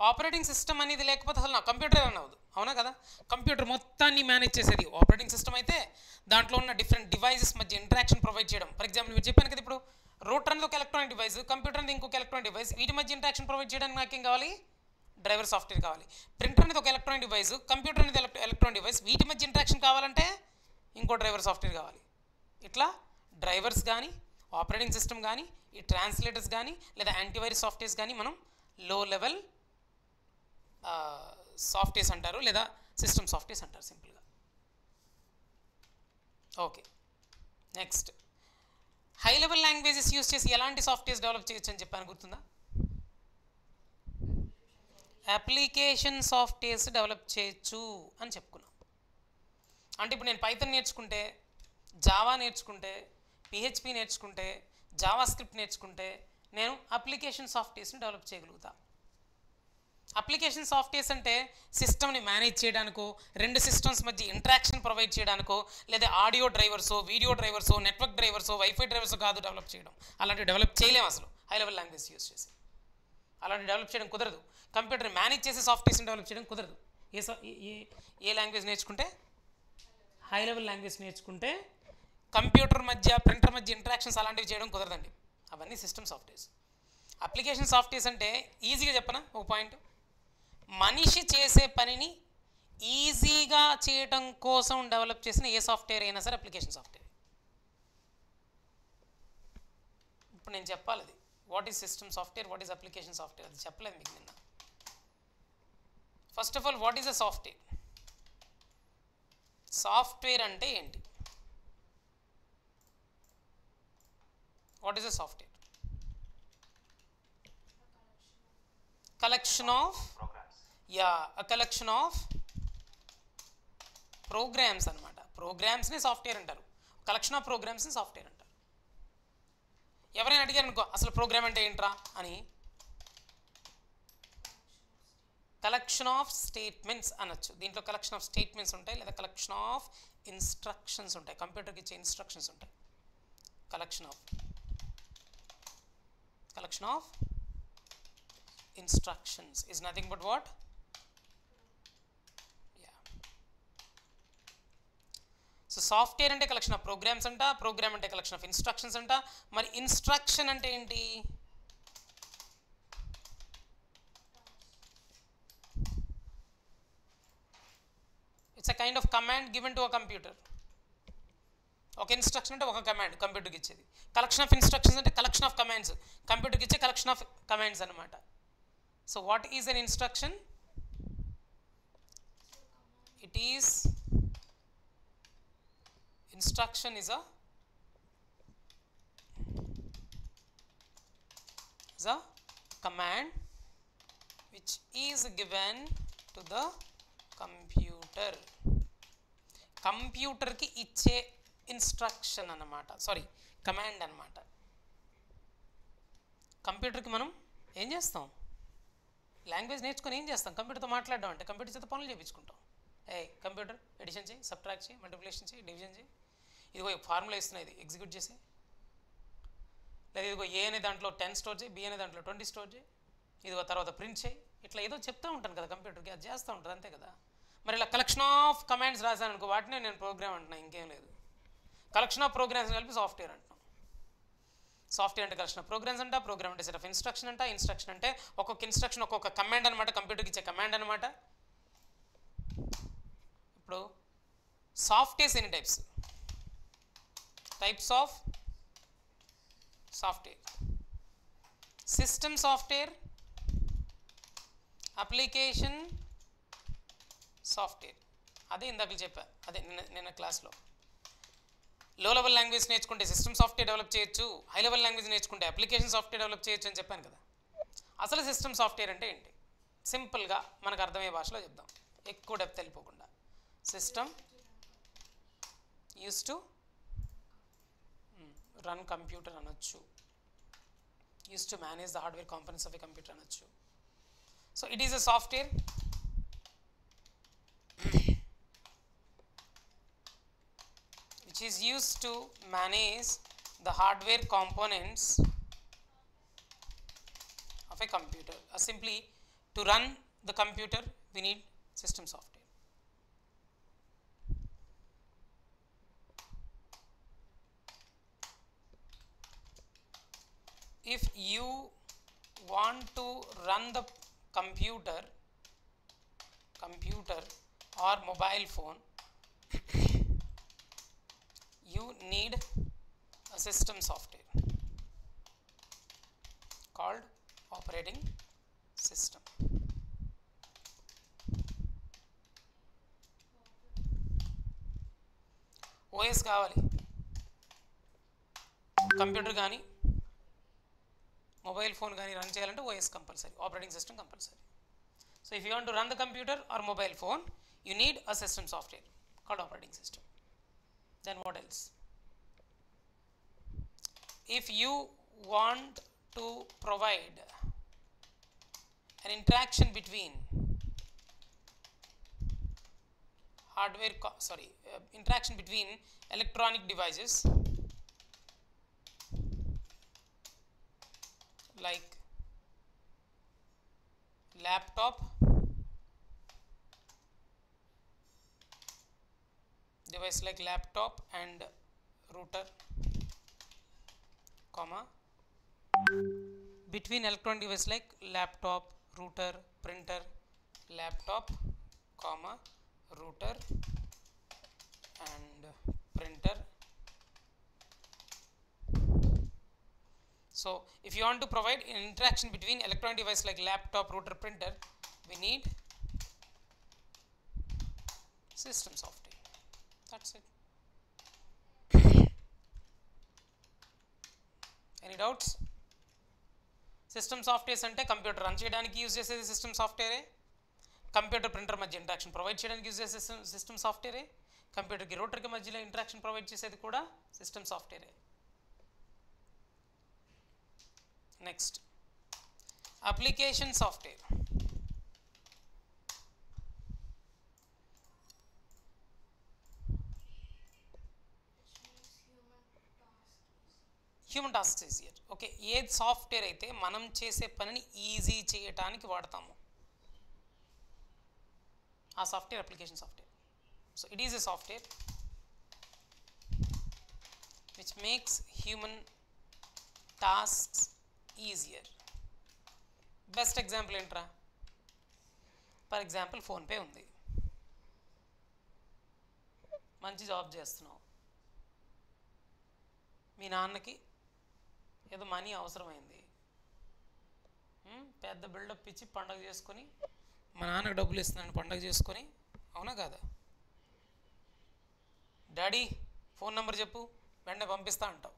ఆపరేటింగ్ సిస్టమ్ అనేది లేకపోతే అసలు నా కంప్యూటర్ రన్ అవ్వదు, అవునా కదా? కంప్యూటర్ మొత్తాన్ని మేనేజ్ చేసేది ఆపరేటింగ్ సిస్టమ్ అయితే, దాంట్లో ఉన్న డిఫరెంట్ డివైజెస్ మధ్య ఇంటరాక్షన్ ప్రొవైడ్ చేయడం. ఫర్ ఎగ్జాంపుల్ మీరు చెప్పాను కదా, ఇప్పుడు రూటర్ అనేది ఒక ఎలక్ట్రానిక్ డివైస్, కంప్యూటర్ అనేది ఇంకొక ఎలక్ట్రానిక్ డివైస్, వీటి మధ్య ఇంటరాక్షన్ ప్రొవైడ్ చేయడానికి నాకేం కావాలి? డ్రైవర్ సాఫ్ట్వేర్ కావాలి. ప్రింటర్ అనేది ఒక ఎలక్ట్రానిక్ డివైస్, కంప్యూటర్ అనేది ఎలక్ట్రానిక్ డివైస్, వీటి మధ్య ఇంటరాక్షన్ కావాలంటే ఇంకో డ్రైవర్ సాఫ్ట్వేర్ కావాలి. ఇట్లా డ్రైవర్స్ కానీ, ఆపరేటింగ్ సిస్టమ్ కానీ, ఈ ట్రాన్స్లేటర్స్ కానీ, లేదా యాంటీవైరస్ సాఫ్ట్వేర్స్ కానీ మనం లో లెవెల్ సాఫ్ట్వేర్స్ అంటారు, లేదా సిస్టమ్ సాఫ్ట్వేర్స్ అంటారు సింపుల్గా. Okay, next high level languages use చేసి ఎలాంటి సాఫ్ట్వేర్స్ డెవలప్ చేయొచ్చు అని చెప్పాను, గుర్తుందా? అప్లికేషన్ సాఫ్ట్వేర్స్ డెవలప్ చేయొచ్చు అని చెప్పుకున్నాం. అంటే ఇప్పుడు నేను పైథాన్ నేర్చుకుంటే, జావా నేర్చుకుంటే, పిహెచ్పి నేర్చుకుంటే, జావా స్క్రిప్ట్ నేర్చుకుంటే, నేను అప్లికేషన్ సాఫ్ట్వేర్స్ని డెవలప్ చేయగలుగుతా. అప్లికేషన్ సాఫ్ట్వేర్స్ అంటే సిస్టమ్ని మేనేజ్ చేయడానికో, రెండు సిస్టమ్స్ మధ్య ఇంటరాక్షన్ ప్రొవైడ్ చేయడానికో, లేదా ఆడియో డ్రైవర్సో, వీడియో డ్రైవర్సో, నెట్వర్క్ డ్రైవర్సో, వైఫై డ్రైవర్సో కాదు డెవలప్ చేయడం. అలాంటివి డెవలప్ చేయలేము అసలు హై లెవెల్ లాంగ్వేజ్ యూస్ చేసి. అలాంటివి డెవలప్ చేయడం కుదరదు. కంప్యూటర్ మేనేజ్ చేసే సాఫ్ట్వేర్స్ని డెవలప్ చేయడం కుదరదు. ఏ లాంగ్వేజ్ నేర్చుకుంటే, హై లెవెల్ లాంగ్వేజ్ నేర్చుకుంటే కంప్యూటర్ మధ్య, ప్రింటర్ మధ్య ఇంటరాక్షన్స్ అలాంటివి చేయడం కుదరదండి. అవన్నీ సిస్టమ్ సాఫ్ట్వేర్స్. అప్లికేషన్ సాఫ్ట్వేర్స్ అంటే ఈజీగా చెప్పనా ఒక పాయింట్, మనిషి చేసే పనిని ఈజీగా చేయటం కోసం డెవలప్ చేసిన ఏ సాఫ్ట్వేర్ అయినా సరే అప్లికేషన్ సాఫ్ట్వేర్. ఇప్పుడు నేను చెప్పాలి అది what is system software, what is application software, అది చెప్పలేదు మీకు నిన్న. First of all what is a software? Software అంటే ఏంటి? What is a software? Collection of a collection of programs అనమాట. ప్రోగ్రామ్స్ని సాఫ్ట్వేర్ అంటారు. కలెక్షన్ ఆఫ్ ప్రోగ్రామ్స్ని సాఫ్ట్వేర్ అంటారు. ఎవరైనా అడిగారు అనుకో అసలు ప్రోగ్రామ్ అంటే ఏంట్రా అని, కలెక్షన్ ఆఫ్ స్టేట్మెంట్స్ అనొచ్చు. దీంట్లో కలెక్షన్ ఆఫ్ స్టేట్మెంట్స్ ఉంటాయి, లేదా కలెక్షన్ ఆఫ్ ఇన్స్ట్రక్షన్స్ ఉంటాయి. కంప్యూటర్కి ఇచ్చే ఇన్స్ట్రక్షన్స్ ఉంటాయి. Collection of instructions is nothing but what? So software అంటే కలెక్షన్ ఆఫ్ ప్రోగ్రామ్స్ అంట, ప్రోగ్రామ్ అంటే కలెక్షన్ ఆఫ్ ఇన్స్ట్రక్షన్స్ అంట. మరి ఇన్స్ట్రక్షన్ అంటే ఏంటి? It's a kind of command given to a computer. ఒక ఇన్స్ట్రక్షన్ అంటే ఒక కమాండ్ కంప్యూటర్కి ఇచ్చేది. కలెక్షన్ ఆఫ్ ఇన్స్ట్రక్షన్స్ అంటే కలెక్షన్ ఆఫ్ కమాండ్స్, కంప్యూటర్కి ఇచ్చే కలెక్షన్ ఆఫ్ కమాండ్స్ అనమాట. So what is an instruction? It is instruction is a command which is given to the computer. Computer కి ఇచ్చే ఇన్స్ట్రక్షన్ అన్నమాట, సారీ కమాండ్ అన్నమాట. కంప్యూటర్కి మనం ఏం చేస్తాం? లాంగ్వేజ్ నేర్చుకొని ఏం చేస్తాం? కంప్యూటర్తో మాట్లాడడం అంటే కంప్యూటర్ చేత పనులు చేయించుకుంటాం. కంప్యూటర్ ఎడిషన్ చేయి, సబ్ట్రాక్ట్ చేయి, మల్టిప్లికేషన్ చేయి, డివిజన్ చేయి, ఇదిగో ఫార్ములా ఇస్తున్నాయి, ఇది ఎగ్జిక్యూట్ చేసి, లేదా ఇదిగో ఏ అనే దాంట్లో 10 స్టోర్ చేయి, బి అనే దాంట్లో 20 స్టోర్ చేయి, ఇదిగో తర్వాత ప్రింట్ చేయి, ఇట్లా ఏదో చెప్తూ ఉంటాను కదా కంప్యూటర్కి, అది చేస్తూ ఉంటుంది అంతే కదా. మరి ఇలా కలెక్షన్ ఆఫ్ కమాండ్స్ రాశాను అనుకో, వాటినే నేను ప్రోగ్రామ్ అంటున్నాను, ఇంకేం లేదు. కలెక్షన్ ఆఫ్ ప్రోగ్రామ్స్ కలిపి సాఫ్ట్వేర్ అంటున్నాం. సాఫ్ట్వేర్ అంటే కలెక్షన్ ఆఫ్ ప్రోగ్రామ్స్ అంట, ప్రోగ్రామ్ అంటే సెట్ ఆఫ్ ఇన్స్ట్రక్షన్ అంట, ఇన్స్ట్రక్షన్ అంటే ఒక్కొక్క ఇన్స్ట్రక్షన్ ఒక్కొక్క కమాండ్ అనమాట, కంప్యూటర్కి ఇచ్చే కమాండ్ అనమాట. ఇప్పుడు సాఫ్ట్వేర్స్ ఎన్ని types of software: system software, application software. అదే ఇందాక చెప్పా, అదే నిన్న క్లాస్లో. లో లెవెల్ లాంగ్వేజ్ నేర్చుకుంటే సిస్టమ్ సాఫ్ట్వేర్ డెవలప్ చేయొచ్చు, హై లెవెల్ లాంగ్వేజ్ నేర్చుకుంటే అప్లికేషన్ సాఫ్ట్వేర్ డెవలప్ చేయొచ్చు అని చెప్పాను కదా. అసలు సిస్టమ్ సాఫ్ట్వేర్ అంటే ఏంటి? సింపుల్గా మనకు అర్థమయ్యే భాషలో చెప్దాం, ఎక్కువ డెప్త్ వెళ్ళిపోకుండా. System use to run computer అనొచ్చు, use to manage the hardware components of a computer అనొచ్చు. So it is a software which is used to manage the hardware components of a computer. Simply to run the computer we need system software. If you want to run the computer or mobile phone, you need a system software called operating system. OS కావాలి, కంప్యూటర్ కానీ మొబైల్ ఫోన్ కానీ రన్ చేయాలంటే OS compulsory, operating system compulsory. So if you want to run the computer or mobile phone, you need a system software called operating system. Then what else? If you want to provide an interaction between interaction between electronic devices like laptop, device like laptop and router, comma, between electronic device like laptop, router, printer, laptop, comma, router and printer. So if you want to provide an interaction between electronic device like laptop, router, printer, we need system software. That's it. Any doubts? System softwares ante computer run cheyadaniki use chesedi system software, computer printer madhya interaction provide cheyadaniki use chese system software, computer ki router ki madhyalo interaction provide chesedi kuda system software. Next, application software. Human tasks easier. Okay, ఏది సాఫ్ట్వేర్ అయితే మనం చేసే పనిని ఈజీ చేయటానికి వాడతాము ఆ software application software. So it is a software which makes human tasks easier. Best example ఏంట్రా? ఫర్ ఎగ్జాంపుల్ ఫోన్పే ఉంది, మంచి జాబ్ చేస్తున్నావు, మీ నాన్నకి ఏదో మనీ అవసరమైంది, పెద్ద బిల్డప్ ఇచ్చి పండగ చేసుకొని మా నాన్నకు డబ్బులు ఇస్తున్నాను పండగ చేసుకొని, అవునా కాదా? డాడీ ఫోన్ నెంబర్ చెప్పు వెంటనే పంపిస్తా అంటావు.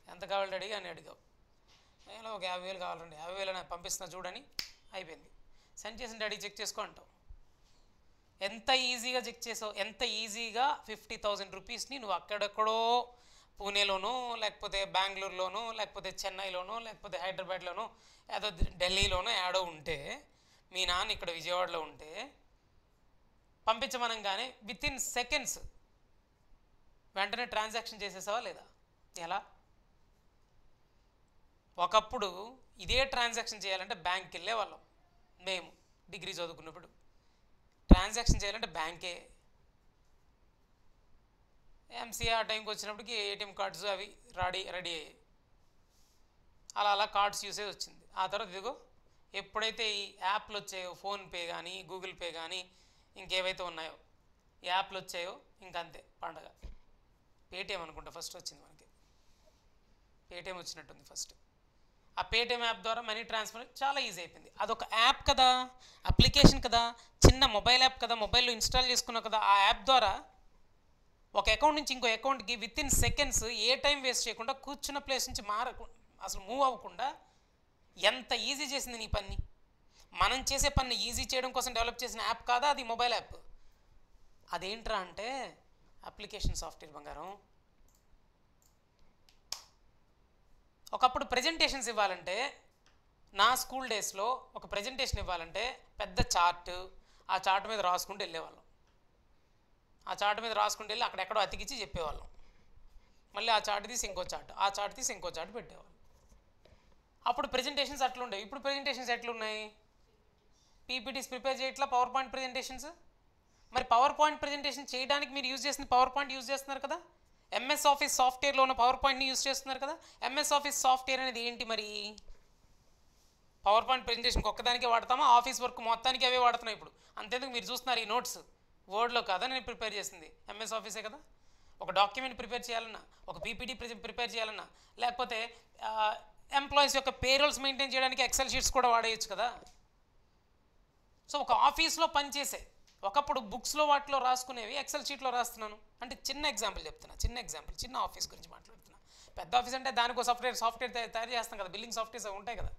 ఎంత కావాలి డాడీ అని అడిగావు. నేను ఒక 50,000 కావాలండి, 50,000 నాకు పంపిస్తున్నా చూడని అయిపోయింది. సెండ్ చేసిన డాడీ చెక్ చేసుకో అంటావు. ఎంత ఈజీగా చెక్ చేసావు, ఎంత ఈజీగా 50,000 రూపీస్ని నువ్వు అక్కడెక్కడో పూణేలోనో లేకపోతే బెంగళూరులోనో లేకపోతే చెన్నైలోనో లేకపోతే హైదరాబాద్లోనో ఏదో ఢిల్లీలోనో ఏడో ఉంటే మీ నాన్న ఇక్కడ విజయవాడలో ఉంటే పంపించమనగానే విత్ ఇన్ సెకండ్స్ వెంటనే ట్రాన్సాక్షన్ చేసేసావా లేదా? ఎలా? ఒకప్పుడు ఇదే ట్రాన్సాక్షన్ చేయాలంటే బ్యాంక్కి వెళ్ళే వాళ్ళం. మేము డిగ్రీ చదువుకున్నప్పుడు ట్రాన్సాక్షన్ చేయాలంటే బ్యాంకే. ఎంసీఏ ఆ టైంకి వచ్చినప్పటికి ఏటీఎం కార్డ్స్ అవి రెడీ అయ్యాయి. అలా కార్డ్స్ యూసేజ్ వచ్చింది. ఆ తర్వాత ఇదిగో ఎప్పుడైతే ఈ యాప్లు వచ్చాయో, ఫోన్పే కానీ గూగుల్ పే కానీ ఇంకేవైతే ఉన్నాయో యాప్లు వచ్చాయో ఇంకంతే పండగ. పేటిఎం అనుకుంటా ఫస్ట్ వచ్చింది మనకి, పేటిఎం వచ్చినట్టుంది ఫస్ట్. ఆ పేటిఎం యాప్ ద్వారా మనీ ట్రాన్స్ఫర్ చాలా ఈజీ అయిపోయింది. అదొక యాప్ కదా, అప్లికేషన్ కదా, చిన్న మొబైల్ యాప్ కదా, మొబైల్లో ఇన్స్టాల్ చేసుకున్నావు కదా. ఆ యాప్ ద్వారా ఒక అకౌంట్ నుంచి ఇంకో అకౌంట్కి with in seconds A time waste చేయకుండా కూర్చున్న ప్లేస్ నుంచి అసలు మూవ్ అవ్వకుండా ఎంత ఈజీ చేసింది నీ పని. మనం చేసే పని ఈజీ చేయడం కోసం డెవలప్ చేసిన యాప్ కాదా అది, మొబైల్ యాప్. అదేంట్రా అంటే అప్లికేషన్ సాఫ్ట్వేర్ బంగారం. ఒకప్పుడు ప్రజెంటేషన్స్ ఇవ్వాలంటే, నా స్కూల్ డేస్లో ఒక ప్రజెంటేషన్ ఇవ్వాలంటే పెద్ద చార్ట్, ఆ చార్ట్ మీద రాసుకుంటూ వెళ్ళేవాళ్ళం. ఆ చార్ట్ మీద రాసుకుంటూ వెళ్ళి అక్కడెక్కడో అతికిచ్చి చెప్పేవాళ్ళం. మళ్ళీ ఆ చార్ట్ తీసి ఇంకో చార్ట్, ఆ చార్ట్ తీసి ఇంకో చార్ట్ పెట్టేవాళ్ళం. అప్పుడు ప్రజెంటేషన్స్ అట్లుండేవి. ఇప్పుడు ప్రజెంటేషన్స్ ఎట్లున్నాయి? పీపీటీస్ ప్రిపేర్ చేయట్లా, పవర్ పాయింట్ ప్రజెంటేషన్స్. మరి పవర్ పాయింట్ ప్రజెంటేషన్ చేయడానికి మీరు యూజ్ చేసిన పవర్ పాయింట్ యూజ్ చేస్తున్నారు కదా, ఎంఎస్ ఆఫీస్ సాఫ్ట్వేర్లో ఉన్న పవర్ పాయింట్ని యూజ్ చేస్తున్నారు కదా. ఎంఎస్ ఆఫీస్ సాఫ్ట్వేర్ అనేది ఏంటి మరి? పవర్ పాయింట్ ప్రజెంటేషన్కి ఒక్కదానికే వాడతామా? ఆఫీస్ వర్క్ మొత్తానికి అవే వాడుతున్నాం ఇప్పుడు. అంతేందుకు మీరు చూస్తున్నారు ఈ నోట్స్ వర్డ్లో కాదా నేను ప్రిపేర్ చేసింది, ఎంఎస్ ఆఫీసే కదా. ఒక డాక్యుమెంట్ ప్రిపేర్ చేయాలన్నా, ఒక పీపీటీ ప్రిపేర్ చేయాలన్నా, లేకపోతే ఎంప్లాయీస్ యొక్క పేరోల్స్ మెయింటైన్ చేయడానికి ఎక్సెల్ షీట్స్ కూడా వాడేయచ్చు కదా. సో ఒక ఆఫీస్లో పనిచేసే, ఒకప్పుడు బుక్స్లో వాటిలో రాసుకునేవి ఎక్సెల్ షీట్లో రాస్తున్నాను అంటే చిన్న ఎగ్జాంపుల్ చెప్తున్నా, చిన్న ఆఫీస్ గురించి మాట్లాడుతున్నా. పెద్ద ఆఫీస్ అంటే దానికో సాఫ్ట్వేర్ తయారు చేస్తాం కదా, బిల్లింగ్ సాఫ్ట్వేర్స్ ఉంటాయి కదా,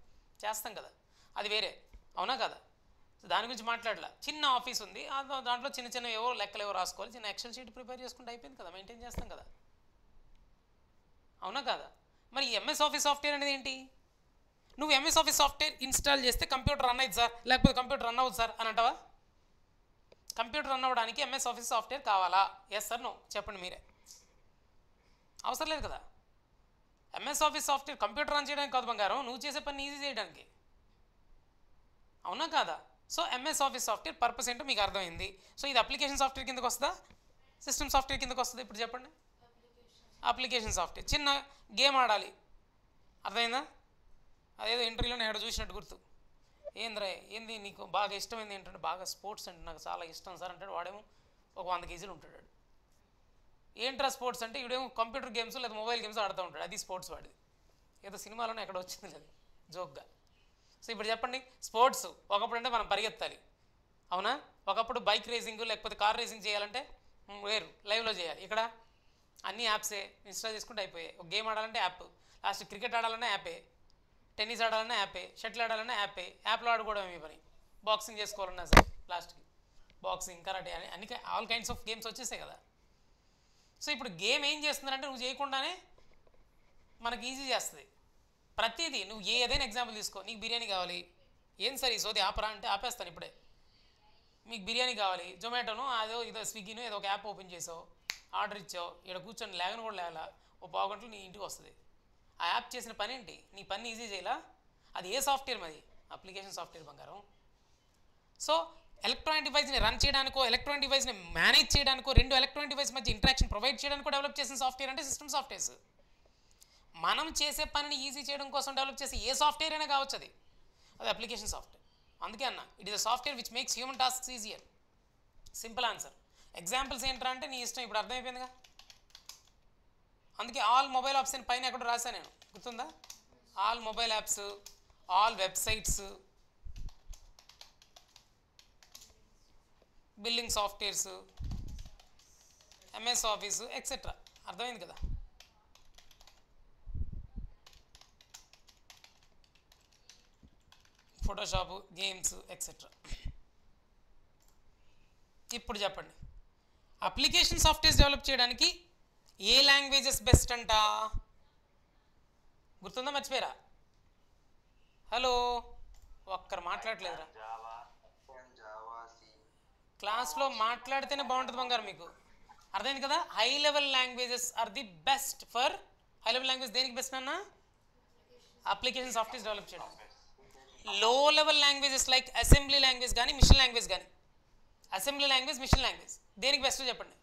చేస్తాం కదా, అది వేరే, అవునా కదా. దాని గురించి మాట్లాడలా. చిన్న ఆఫీస్ ఉంది, దాంట్లో చిన్న ఏవో లెక్కలు ఏవో రాసుకోవాలి, చిన్న ఎక్సెల్ షీట్ ప్రిపేర్ చేసుకుంటే అయిపోయింది కదా, మెయింటైన్ చేస్తాం కదా, అవునా కదా. మరి ఎంఎస్ ఆఫీస్ సాఫ్ట్వేర్ అనేది ఏంటి? నువ్వు ఎంఎస్ ఆఫీస్ సాఫ్ట్వేర్ ఇన్స్టాల్ చేస్తే కంప్యూటర్ రన్ అయ్యింది సార్, లేకపోతే కంప్యూటర్ రన్ అవ్వదు సార్ అని అంటావా? కంప్యూటర్ రన్ అవ్వడానికి ఎంఎస్ ఆఫీస్ సాఫ్ట్వేర్ కావాలా? ఎస్ సార్ నో చెప్పండి మీరే. అవసరం లేదు కదా. MS office software computer run చేయడానికి కాదు బంగారం, నువ్వు చేసే పని ఈజీ చేయడానికి. అవునా కాదా? So MS office software purpose ఏంటో మీకు అర్థమైంది. సో ఇది అప్లికేషన్ సాఫ్ట్వేర్ కిందకు వస్తుందా, సిస్టమ్ సాఫ్ట్వేర్ కిందకు వస్తుంది? ఇప్పుడు చెప్పండి. Application software. చిన్న గేమ్ ఆడాలి, అర్థమైందా? అదేదో ఇంటర్వ్యూలో ఎక్కడ చూసినట్టు గుర్తు. ఏంది నీకు బాగా ఇష్టమైంది ఏంటంటే, బాగా స్పోర్ట్స్ అంటే నాకు చాలా ఇష్టం సార్ అంటాడు. వాడేమో ఒక 100 కేజీలు ఉంటాడు. ఏంట్రా స్పోర్ట్స్ అంటే ఇవిడేమో కంప్యూటర్ గేమ్స్ లేదా మొబైల్ గేమ్స్ ఆడుతూ ఉంటాడు. అది స్పోర్ట్స్ వాడిది. ఏదో సినిమాలోనే ఎక్కడ వచ్చింది లేదు జోక్గా. సో ఇప్పుడు చెప్పండి, స్పోర్ట్స్ ఒకప్పుడు అంటే మనం పరిగెత్తాలి, అవునా? ఒకప్పుడు బైక్ రేసింగ్ లేకపోతే కార్ రేసింగ్ చేయాలంటే వేరు లైవ్లో చేయాలి. ఇక్కడ అన్ని యాప్సే ఇన్స్టాల్ చేసుకుంటే అయిపోయాయి. ఒక గేమ్ ఆడాలంటే యాప్, లాస్ట్ క్రికెట్ ఆడాలన్నా యాపే, టెన్నిస్ ఆడాలన్నా యాపే, షటిల్ ఆడాలన్నా యాపే. యాప్లో ఆడుకోవడం మీ పని. బాక్సింగ్ చేసుకోవాలన్నా సరే లాస్ట్కి బాక్సింగ్, కరాటే అని అన్ని ఆల్ కైండ్స్ ఆఫ్ గేమ్స్ వచ్చేసాయి కదా. సో ఇప్పుడు గేమ్ ఏం చేస్తుందంటే నువ్వు చేయకుండానే మనకి ఈజీ చేస్తుంది ప్రతిదీ. నువ్వు ఏదైనా ఎగ్జాంపుల్ తీసుకో, నీకు బిర్యానీ కావాలి, ఏం సరే సోది ఆపరా అంటే ఆపేస్తాను ఇప్పుడే. మీకు బిర్యానీ కావాలి, జొమాటోను అదో ఇదో స్విగ్గీనో ఏదో ఒక యాప్ ఓపెన్ చేసావు, ఆర్డర్ ఇచ్చావు, ఇక్కడ కూర్చొని లేగను కూడా లేగల, ఓ పావు గంటలు నీ ఇంటికి వస్తుంది. ఆ యాప్ చేసిన పని ఏంటి? నీ పని ఈజీ చేయాలా? అది ఏ సాఫ్ట్వేర్? మరి అప్లికేషన్ సాఫ్ట్వేర్ బంగారం. సో ఎలక్ట్రానిక్ డివైస్ని రన్ చేయడానికో, ఎలక్ట్రానిక్ డివైస్ని మేనేజ్ చేయడానికో, రెండు ఎలక్ట్రానిక్ డివైస్ మధ్య ఇంటరాక్షన్ ప్రొవైడ్ చేయడానికో డెవలప్ చేసిన సాఫ్ట్వేర్ అంటే సిస్టమ్ సాఫ్ట్వేర్స్. మనం చేసే పనిని ఈజీ చేయడం కోసం డెవలప్ చేసే ఏ సాఫ్ట్వేర్ అయినా కావచ్చు, అది అప్లికేషన్ సాఫ్ట్వేర్. అందుకే అన్న it is a software which makes human tasks easier. Simple answer. Examples ఏంట్రా అంటే నీ ఇష్టం, ఇప్పుడు అర్థమైపోయిందిగా. అందుకే ఆల్ మొబైల్ యాప్స్ అని పైన ఎక్కడ రాశాను నేను, గుర్తుందా? All mobile apps, all websites, billing softwares, MS office etcetera. అర్థమైంది కదా. Photoshop, games etcetera. ఇప్పుడు చెప్పండి, అప్లికేషన్ సాఫ్ట్వేర్స్ డెవలప్ చేయడానికి ఏ లాంగ్వేజెస్ బెస్ట్ అంట? గుర్తుందా, మర్చిపోయారా? హలో, ఒక్కరు మాట్లాడలేదురా. క్లాస్లో మాట్లాడితేనే బాగుంటుంది బంగారు. మీకు అర్థమైంది కదా. High level languages are the best for, high level language దేనికి బెస్ట్ అన్న? అప్లికేషన్ సాఫ్ట్వేర్స్ డెవలప్ చేయడం. Low level languages like assembly language కానీ మిషన్ లాంగ్వేజ్ కానీ, అసెంబ్లీ లాంగ్వేజ్, మిషన్ లాంగ్వేజ్ దేనికి బెస్ట్ చెప్పండి?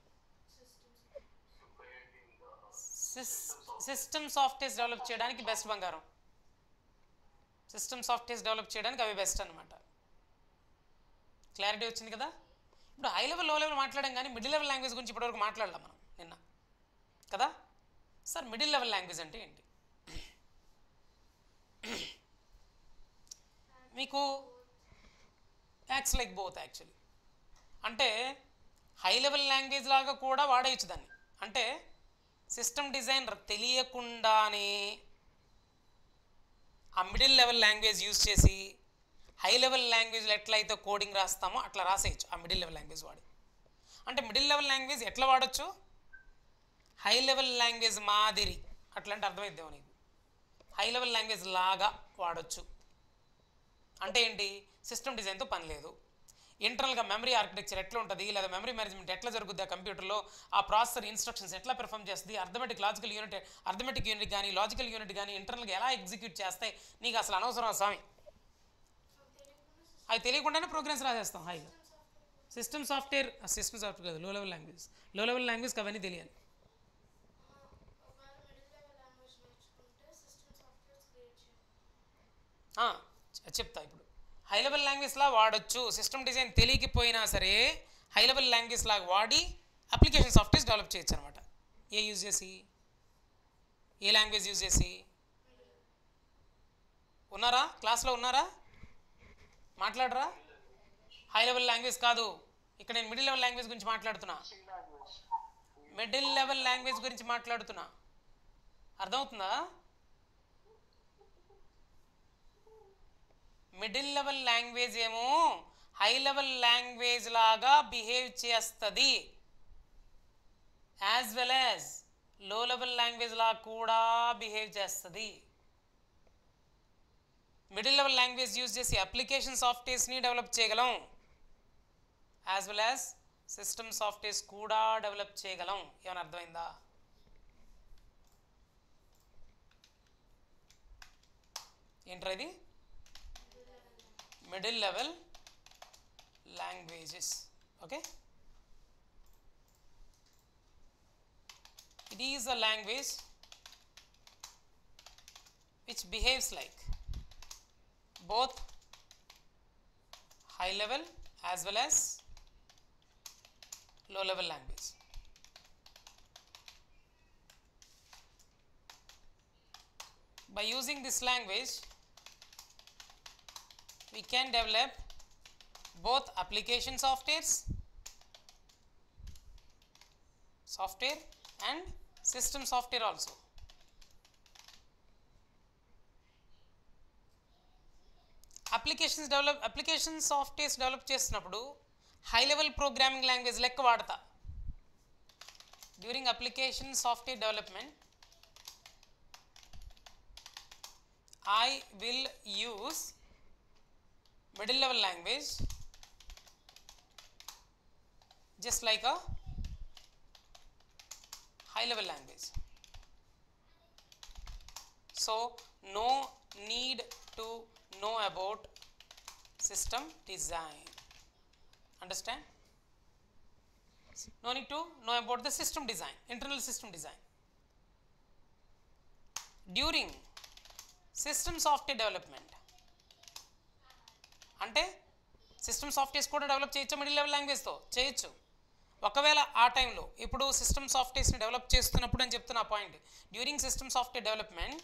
సిస్టమ్ సాఫ్ట్వేర్స్ డెవలప్ చేయడానికి బెస్ట్ బంగారం. సిస్టమ్ సాఫ్ట్వేర్స్ డెవలప్ చేయడానికి అవి బెస్ట్ అనమాట. క్లారిటీ వచ్చింది కదా. ఇప్పుడు హై లెవెల్, లో లెవెల్ మాట్లాడాం కానీ మిడిల్ లెవెల్ లాంగ్వేజ్ గురించి ఇప్పటివరకు మాట్లాడలేం మనం నిన్న కదా. సార్ మిడిల్ లెవెల్ లాంగ్వేజ్ అంటే ఏంటి? మీకు యాక్ట్స్ లైక్ బోత్ యాక్చువల్లీ. అంటే హై లెవెల్ లాంగ్వేజ్ లాగా కూడా వాడేయచ్చు దాన్ని. అంటే సిస్టమ్ డిజైనర్ తెలియకుండానే ఆ మిడిల్ లెవెల్ లాంగ్వేజ్ యూజ్ చేసి హై లెవెల్ లాంగ్వేజ్లో ఎట్లయితే కోడింగ్ రాస్తామో అట్లా రాసేయచ్చు ఆ మిడిల్ లెవెల్ లాంగ్వేజ్ వాడి. అంటే మిడిల్ లెవెల్ లాంగ్వేజ్ ఎట్లా వాడచ్చు? హై లెవెల్ లాంగ్వేజ్ మాదిరి, అట్లాంటి అర్థమైద్దాం నీకు. హై లెవెల్ లాంగ్వేజ్ లాగా వాడచ్చు. అంటే ఏంటి? సిస్టమ్ డిజైన్తో పని లేదు. ఇంటర్నల్గా మెమరీ ఆర్కిటెక్చర్ ఎట్లా ఉంటుంది, లేదా మెమరీ మేనేజ్మెంట్ ఎట్లా జరుగుద్ది ఆ కంప్యూటర్లో, ఆ ప్రాసెసర్ ఇన్స్ట్రక్షన్స్ ఎట్లా పెర్ఫామ్ చేస్తుంది, అర్థమెటిక్ యూనిట్ కానీ లాజికల్ యూనిట్ కానీ ఇంటర్నల్గా ఎలా ఎగ్జిక్యూట్ చేస్తాయి, నీకు అసలు అనవసరం స్వామి. అవి తెలియకుండానే ప్రోగ్రామ్స్ రాసేస్తాం హాయిగా. సిస్టమ్ సాఫ్ట్వేర్ కాదు, లో లెవెల్ లాంగ్వేజ్. లో లెవెల్ లాంగ్వేజ్కి అవన్నీ తెలియాలి. చెప్తా. ఇప్పుడు హై లెవెల్ లాంగ్వేజ్లా వాడచ్చు. సిస్టమ్ డిజైన్ తెలియకపోయినా సరే హై లెవెల్ లాంగ్వేజ్ లాగా వాడి అప్లికేషన్ సాఫ్ట్వేర్స్ డెవలప్ చేయొచ్చు అనమాట. ఏ యూజ్ చేసి, ఏ లాంగ్వేజ్ యూజ్ చేసి? ఉన్నారా క్లాస్లో? ఉన్నారా? మాట్లాడరా? హై లెవెల్ లాంగ్వేజ్ కాదు, ఇక్కడ నేను మిడిల్ లెవెల్ లాంగ్వేజ్ గురించి మాట్లాడుతున్నా. మిడిల్ లెవెల్ లాంగ్వేజ్ గురించి మాట్లాడుతున్నా. అర్థమవుతుందా? మిడిల్ లెవెల్ లాంగ్వేజ్ ఏమో హై లెవెల్ లాంగ్వేజ్ లాగా బిహేవ్ చేస్తుంది, as well as low level language లా కూడా బిహేవ్ చేస్తుంది. మిడిల్ లెవెల్ లాంగ్వేజ్ యూజ్ చేసి అప్లికేషన్ సాఫ్ట్వేర్స్ని డెవలప్ చేయగలం, as well as system softwares కూడా డెవలప్ చేయగలం. ఏమైనా అర్థమైందా? ఏంట్రా ఇది? Middle level languages. Okay, it is a language which behaves like both high level as well as low level language. By using this language we can develop both application software and system software also. Application softwares develop చేసినప్పుడు హై లెవెల్ ప్రోగ్రామింగ్ లాంగ్వేజ్ లెక్క వాడతా. During application software development I will use middle level language just like a high level language. So no need to know about system design. Understand? No need to know about the system design, internal system design. During system software development అంటే సిస్టమ్ సాఫ్ట్వేర్స్ కూడా డెవలప్ చేయొచ్చు, మిడిల్ లెవెల్ లాంగ్వేజ్తో చేయొచ్చు. ఒకవేళ ఆ టైంలో ఇప్పుడు సిస్టమ్ సాఫ్ట్వేర్స్ని డెవలప్ చేస్తున్నప్పుడు అని చెప్తున్న point, during system software development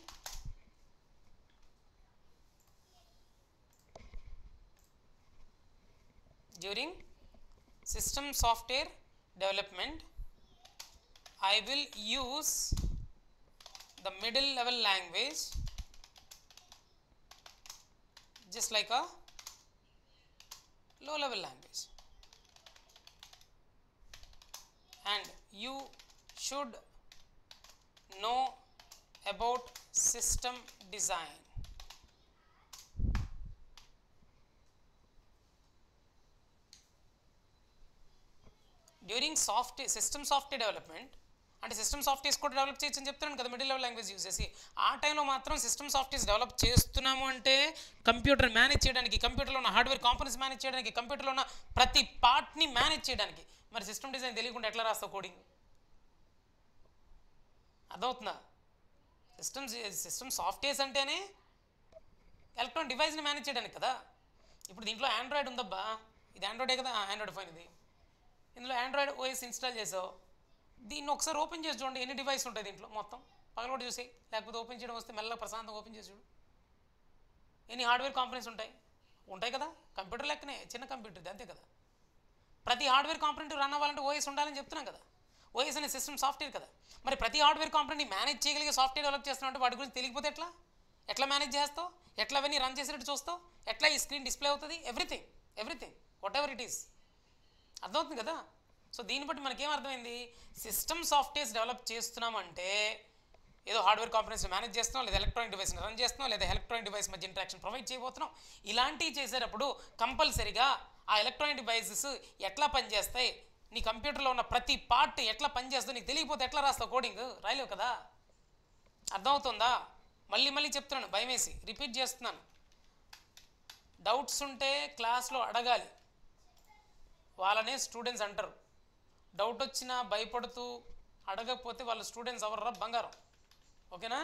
I will use the middle level language just like a low level language, and you should know about system design. During system software development అంటే సిస్టమ్ సాఫ్ట్వేర్స్ కూడా డెవలప్ చేయొచ్చు అని చెప్తున్నాను కదా మిడిల్ లెవెల్ లాంగ్వేజ్ యూజ్ చేసి. ఆ టైంలో మాత్రం సిస్టమ్ సాఫ్ట్వేర్స్ డెవలప్ చేస్తున్నాము అంటే కంప్యూటర్ మేనేజ్ చేయడానికి, కంప్యూటర్లో ఉన్న హార్డ్వేర్ కాంపోనెంట్స్ మేనేజ్ చేయడానికి, కంప్యూటర్లో ఉన్న ప్రతి పార్ట్ని మేనేజ్ చేయడానికి. మరి సిస్టమ్ డిజైన్ తెలియకుండా ఎట్లా రాస్తావు కోడింగ్? అర్థమవుతుందా? సిస్టమ్ సాఫ్ట్వేర్స్ అంటేనే ఎలక్ట్రానిక్ డివైస్ని మేనేజ్ చేయడానికి కదా. ఇప్పుడు దీంట్లో ఆండ్రాయిడ్ ఉందబ్బా, ఇది ఆండ్రాయిడే కదా, ఆండ్రాయిడ్ ఫోన్ ఇది. ఇందులో ఆండ్రాయిడ్ ఓఎస్ ఇన్స్టాల్ చేసావు, దీన్ని ఒకసారి ఓపెన్ చేసి చూడండి ఎన్ని డివైస్ ఉంటాయి దీంట్లో. మొత్తం పగలగొట్టి చూసి, లేకపోతే ఓపెన్ చేయడం వస్తే మెల్లగా ప్రశాంతంగా ఓపెన్ చేసి చూడు ఎన్ని హార్డ్వేర్ కాంపోనెంట్స్ ఉంటాయి కదా. కంప్యూటర్ లెక్కనే, చిన్న కంప్యూటర్ ఇది, అంతే కదా. ప్రతి హార్డ్వేర్ కాంపోనెంట్ రన్ అవ్వాలంటే ఓఎస్ ఉండాలని చెప్తున్నాం కదా. ఓఎస్ అనే సిస్టమ్ సాఫ్ట్వేర్ కదా. మరి ప్రతి హార్డ్వేర్ కాంపోనెంట్ని మేనేజ్ చేయగలిగే సాఫ్ట్వేర్ డెవలప్ చేస్తున్నావు అంటే వాటి గురించి తెలియకపోతే ఎట్లా మేనేజ్ చేస్తావు? ఎట్లా అవన్నీ రన్ చేసేటట్టు చూస్తావు? ఎట్లా ఈ స్క్రీన్ డిస్ప్లే అవుతుంది? Everything what ever it is. అర్థమవుతుంది కదా. సో దీన్ని బట్టి మనకేం అర్థమైంది? సిస్టమ్ సాఫ్ట్వేర్స్ డెవలప్ చేస్తున్నామంటే ఏదో హార్డ్వేర్ కాంపోనెంట్స్ మేనేజ్ చేస్తున్నాం, లేదా ఎలక్ట్రానిక్ డివైస్ని రన్ చేస్తున్నాం, లేదా ఎలక్ట్రానిక్ డివైస్ మధ్య ఇంటరాక్షన్ ప్రొవైడ్ చేయబోతున్నాం. ఇలాంటివి చేసేటప్పుడు కంపల్సరీగా ఆ ఎలక్ట్రానిక్ డివైసెస్ ఎట్లా పనిచేస్తాయి, నీ కంప్యూటర్లో ఉన్న ప్రతి పార్ట్ ఎట్లా పనిచేస్తుందో నీకు తెలియకపోతే ఎట్లా రాస్తావు కోడింగ్? రాయలేవు కదా. అర్థమవుతుందా? మళ్ళీ చెప్తున్నాను, భయమేసి రిపీట్ చేస్తున్నాను. డౌట్స్ ఉంటే క్లాస్లో అడగాలి, వాళ్ళనే స్టూడెంట్స్ అంటారు. డౌట్ వచ్చినా భయపడుతూ అడగకపోతే వాళ్ళ స్టూడెంట్స్ ఎవర్రా బంగారం. ఓకేనా?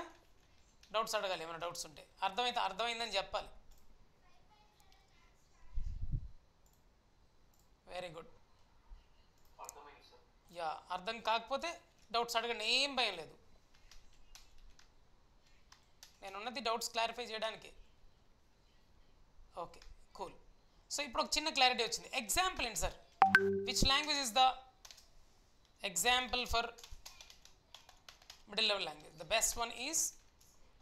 డౌట్స్ అడగాలి, ఏమైనా డౌట్స్ ఉంటే. అర్థమైందని చెప్పాలి. Very good. యా, అర్థం కాకపోతే డౌట్స్ అడగండి, ఏం భయం లేదు. నేనున్నది డౌట్స్ క్లారిఫై చేయడానికి. Okay, cool. సో ఇప్పుడు ఒక చిన్న క్లారిటీ వచ్చింది. ఎగ్జాంపుల్ ఏంటి sir? Which language is the example for middle level language? The best one is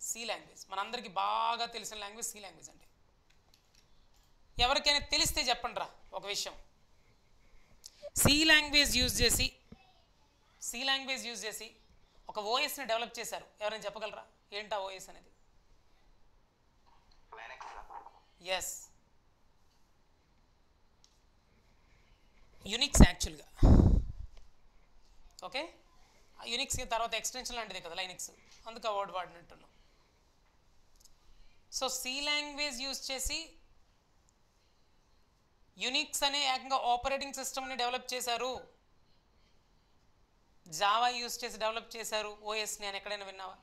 C language. మనందరికీ బాగా తెలిసిన లాంగ్వేజ్ సి లాంగ్వేజ్ అంటే. ఎవరికైనా తెలిస్తే చెప్పండి రా ఒక విషయం. సి లాంగ్వేజ్ యూజ్ చేసి ఒక ఓఎస్ని డెవలప్ చేశారు, ఎవరైనా చెప్పగలరా ఏంటా ఓఎస్ అనేది? లైనక్స్ సార్. ఎస్, యునిక్స్ యాక్చువల్గా. ఓకే, యునిక్స్కి తర్వాత ఎక్స్టెన్షన్ లాంటిదే కదా లైనక్స్, అందుకు ఆ వర్డ్ వాడినట్టున్నాం. సో సి లాంగ్వేజ్ యూజ్ చేసి యునిక్స్ అనే ఏకంగా ఆపరేటింగ్ సిస్టమ్ని డెవలప్ చేశారు. జావా యూజ్ చేసి డెవలప్ చేశారు ఓఎస్ని అని ఎక్కడైనా విన్నావా?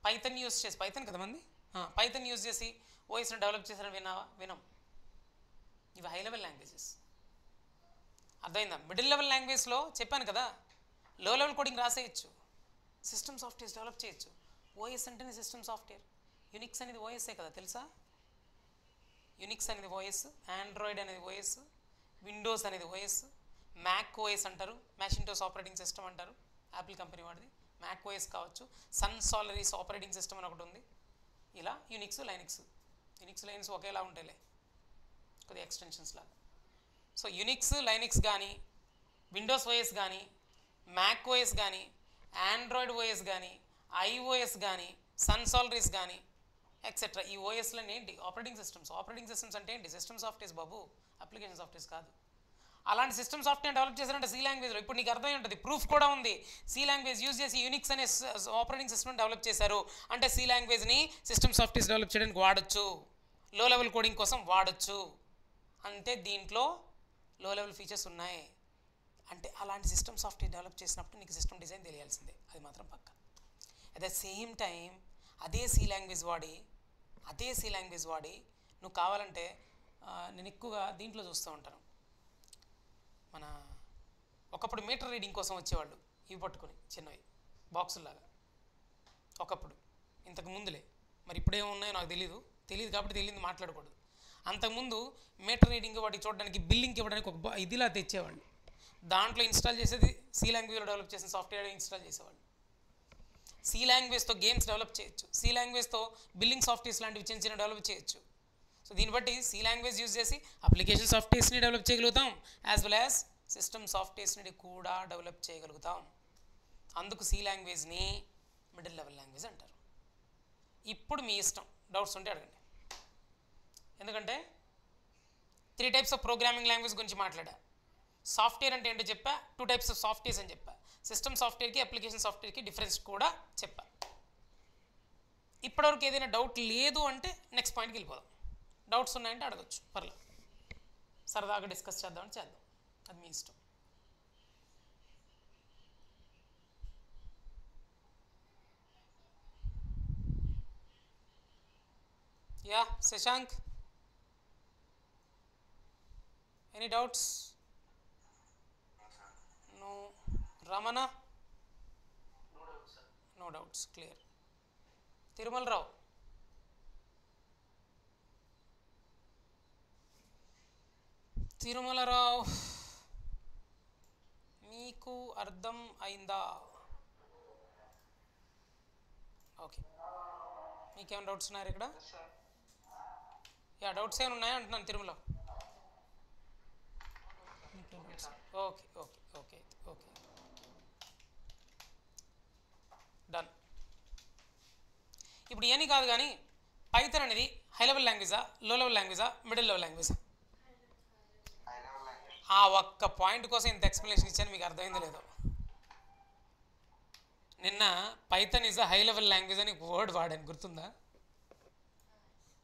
పైథన్ యూజ్ చేసి, పైథన్ కదా మంది, పైథన్ యూజ్ చేసి ఓఎస్ని డెవలప్ చేశారని విన్నావా? వినం. ఇవి హై లెవెల్ లాంగ్వేజెస్. అర్థమైందా? మిడిల్ లెవెల్ లాంగ్వేజ్లో చెప్పాను కదా, లో లెవెల్ కోడింగ్ రాసేయచ్చు, సిస్టమ్ సాఫ్ట్వేర్స్ డెవలప్ చేయొచ్చు. ఓఎస్ అంటేనే సిస్టమ్ సాఫ్ట్వేర్. యునిక్స్ అనేది ఓఎస్ఏ కదా, తెలుసా? యునిక్స్ అనేది ఓఎస్, ఆండ్రాయిడ్ అనేది ఓఎస్, విండోస్ అనేది ఓఎస్, మ్యాక్ ఓఎస్ అంటారు, మ్యాకింటోష్ ఆపరేటింగ్ సిస్టమ్ అంటారు, యాపిల్ కంపెనీ వాడిది. మ్యాక్ ఓఎస్ కావచ్చు, సన్ సోలరీస్ ఆపరేటింగ్ సిస్టమ్ అని ఒకటి ఉంది. ఇలా యునిక్స్, లైనక్స్. యునిక్స్, లైనక్స్ ఒకేలా ఉంటాయిలే, కొద్దిగా ఎక్స్టెన్షన్స్ లాగా. సో యునిక్స్, లైనక్స్ కానీ, విండోస్ ఓఎస్ కానీ, మ్యాక్ ఓఎస్ కానీ, ఆండ్రాయిడ్ ఓఎస్ కానీ, ఐఓఎస్ కానీ, సన్ సోలరీస్ కానీ ఎక్సెట్రా, ఈ ఓఎస్లని ఏంటి? Operating systems. ఆపరేటింగ్ సిస్టమ్స్ అంటే ఏంటి? సిస్టమ్ సాఫ్ట్వేర్స్ బాబు, అప్లికేషన్ సాఫ్ట్వేర్స్ కాదు. అలాంటి సిస్టమ్ సాఫ్ట్వేర్ డెవలప్ చేశారంటే సి లాంగ్వేజ్లో. ఇప్పుడు నీకు అర్థమై ఉంటుంది, ప్రూఫ్ కూడా ఉంది. సి లాంగ్వేజ్ యూజ్ చేసి యునిక్స్ అనే ఆపరేటింగ్ సిస్టమ్ డెవలప్ చేశారు అంటే సి లాంగ్వేజ్ని సిస్టమ్ సాఫ్ట్వేర్స్ డెవలప్ చేయడానికి వాడచ్చు, లో లెవెల్ కోడింగ్ కోసం వాడచ్చు. అంటే దీంట్లో లో లెవెల్ ఫీచర్స్ ఉన్నాయి అంటే అలాంటి సిస్టమ్ సాఫ్ట్వేర్ డెవలప్ చేసినప్పుడు నీకు సిస్టమ్ డిజైన్ తెలియాల్సిందే, అది మాత్రం పక్క. అట్ ద సేమ్ టైం అదే సి లాంగ్వేజ్ వాడి నువ్వు కావాలంటే, నేను ఎక్కువగా దీంట్లో చూస్తూ ఉంటాను, మన ఒకప్పుడు మీటర్ రీడింగ్ కోసం వచ్చేవాళ్ళు ఇవి పట్టుకొని చిన్నవి బాక్సుల్లాగా, ఒకప్పుడు, ఇంతకు ముందులే, మరి ఇప్పుడేమున్నాయో నాకు తెలియదు కాబట్టి తెలియదు మాట్లాడకూడదు. అంతకుముందు మీటర్ రీడింగ్ వాటికి చూడడానికి, బిల్లింగ్కి ఇవ్వడానికి ఒక ఇదిలా తెచ్చేవాళ్ళు. దాంట్లో ఇన్స్టాల్ చేసేది సి లాంగ్వేజ్లో డెవలప్ చేసిన సాఫ్ట్వేర్ ఇన్స్టాల్ చేసేవాళ్ళు. సి లాంగ్వేజ్తో గేమ్స్ డెవలప్ చేయొచ్చు, సి లాంగ్వేజ్తో బిల్లింగ్ సాఫ్ట్వేర్స్ లాంటివి చిన్న చిన్న డెవలప్ చేయొచ్చు. సో దీన్ని బట్టి సి లాంగ్వేజ్ యూజ్ చేసి అప్లికేషన్ సాఫ్ట్వేర్స్ని డెవలప్ చేయగలుగుతాం, యాజ్ వెల్ యాజ్ సిస్టమ్ సాఫ్ట్వేర్స్ని కూడా డెవలప్ చేయగలుగుతాం. అందుకు సి లాంగ్వేజ్ని మిడిల్ లెవెల్ లాంగ్వేజ్ అంటారు. ఇప్పుడు మీ ఇష్టం, డౌట్స్ ఉంటే అడగండి. ఎందుకంటే 3 టైప్స్ ఆఫ్ ప్రోగ్రామింగ్ లాంగ్వేజ్ గురించి మాట్లాడా. సాఫ్ట్వేర్ అంటే ఏంటో చెప్పా, 2 టైప్స్ ఆఫ్ సాఫ్ట్వేర్స్ అని చెప్పా, సిస్టమ్ సాఫ్ట్వేర్కి అప్లికేషన్ సాఫ్ట్వేర్కి డిఫరెన్స్ కూడా చెప్పా. ఇప్పటివరకు ఏదైనా డౌట్ లేదు అంటే నెక్స్ట్ పాయింట్కి వెళ్ళిపోదాం. డౌట్స్ ఉన్నాయంటే అడగచ్చు, పర్లేదు, సరదాగా డిస్కస్ చేద్దాం, అది మీ ఇష్టం. Yeah Shashank, any doubts? No. Ramana? No doubts, clear. Tirumalarao? Tirumalarao, మీకు అర్థం అయిందా? ఓకే, మీకేమైనా డౌట్స్ ఉన్నాయా ఇక్కడ? యా, డౌట్స్ ఏమైనా ఉన్నాయా అంటున్నాను Tirumala. Okay okay okay okay, done. ఇప్పుడు ఏమీ కాదు కానీ, పైథాన్ అనేది హై లెవెల్ లాంగ్వేజా, లో లెవెల్ లాంగ్వేజా, మిడిల్ లెవెల్ లాంగ్వేజా? ఆ ఒక్క పాయింట్ కోసం ఇంత ఎక్స్ప్లెనేషన్ ఇచ్చాను, మీకు అర్థమైందో లేదో. నిన్న Python is a high level language అని వర్డ్ వాడాను, గుర్తుందా?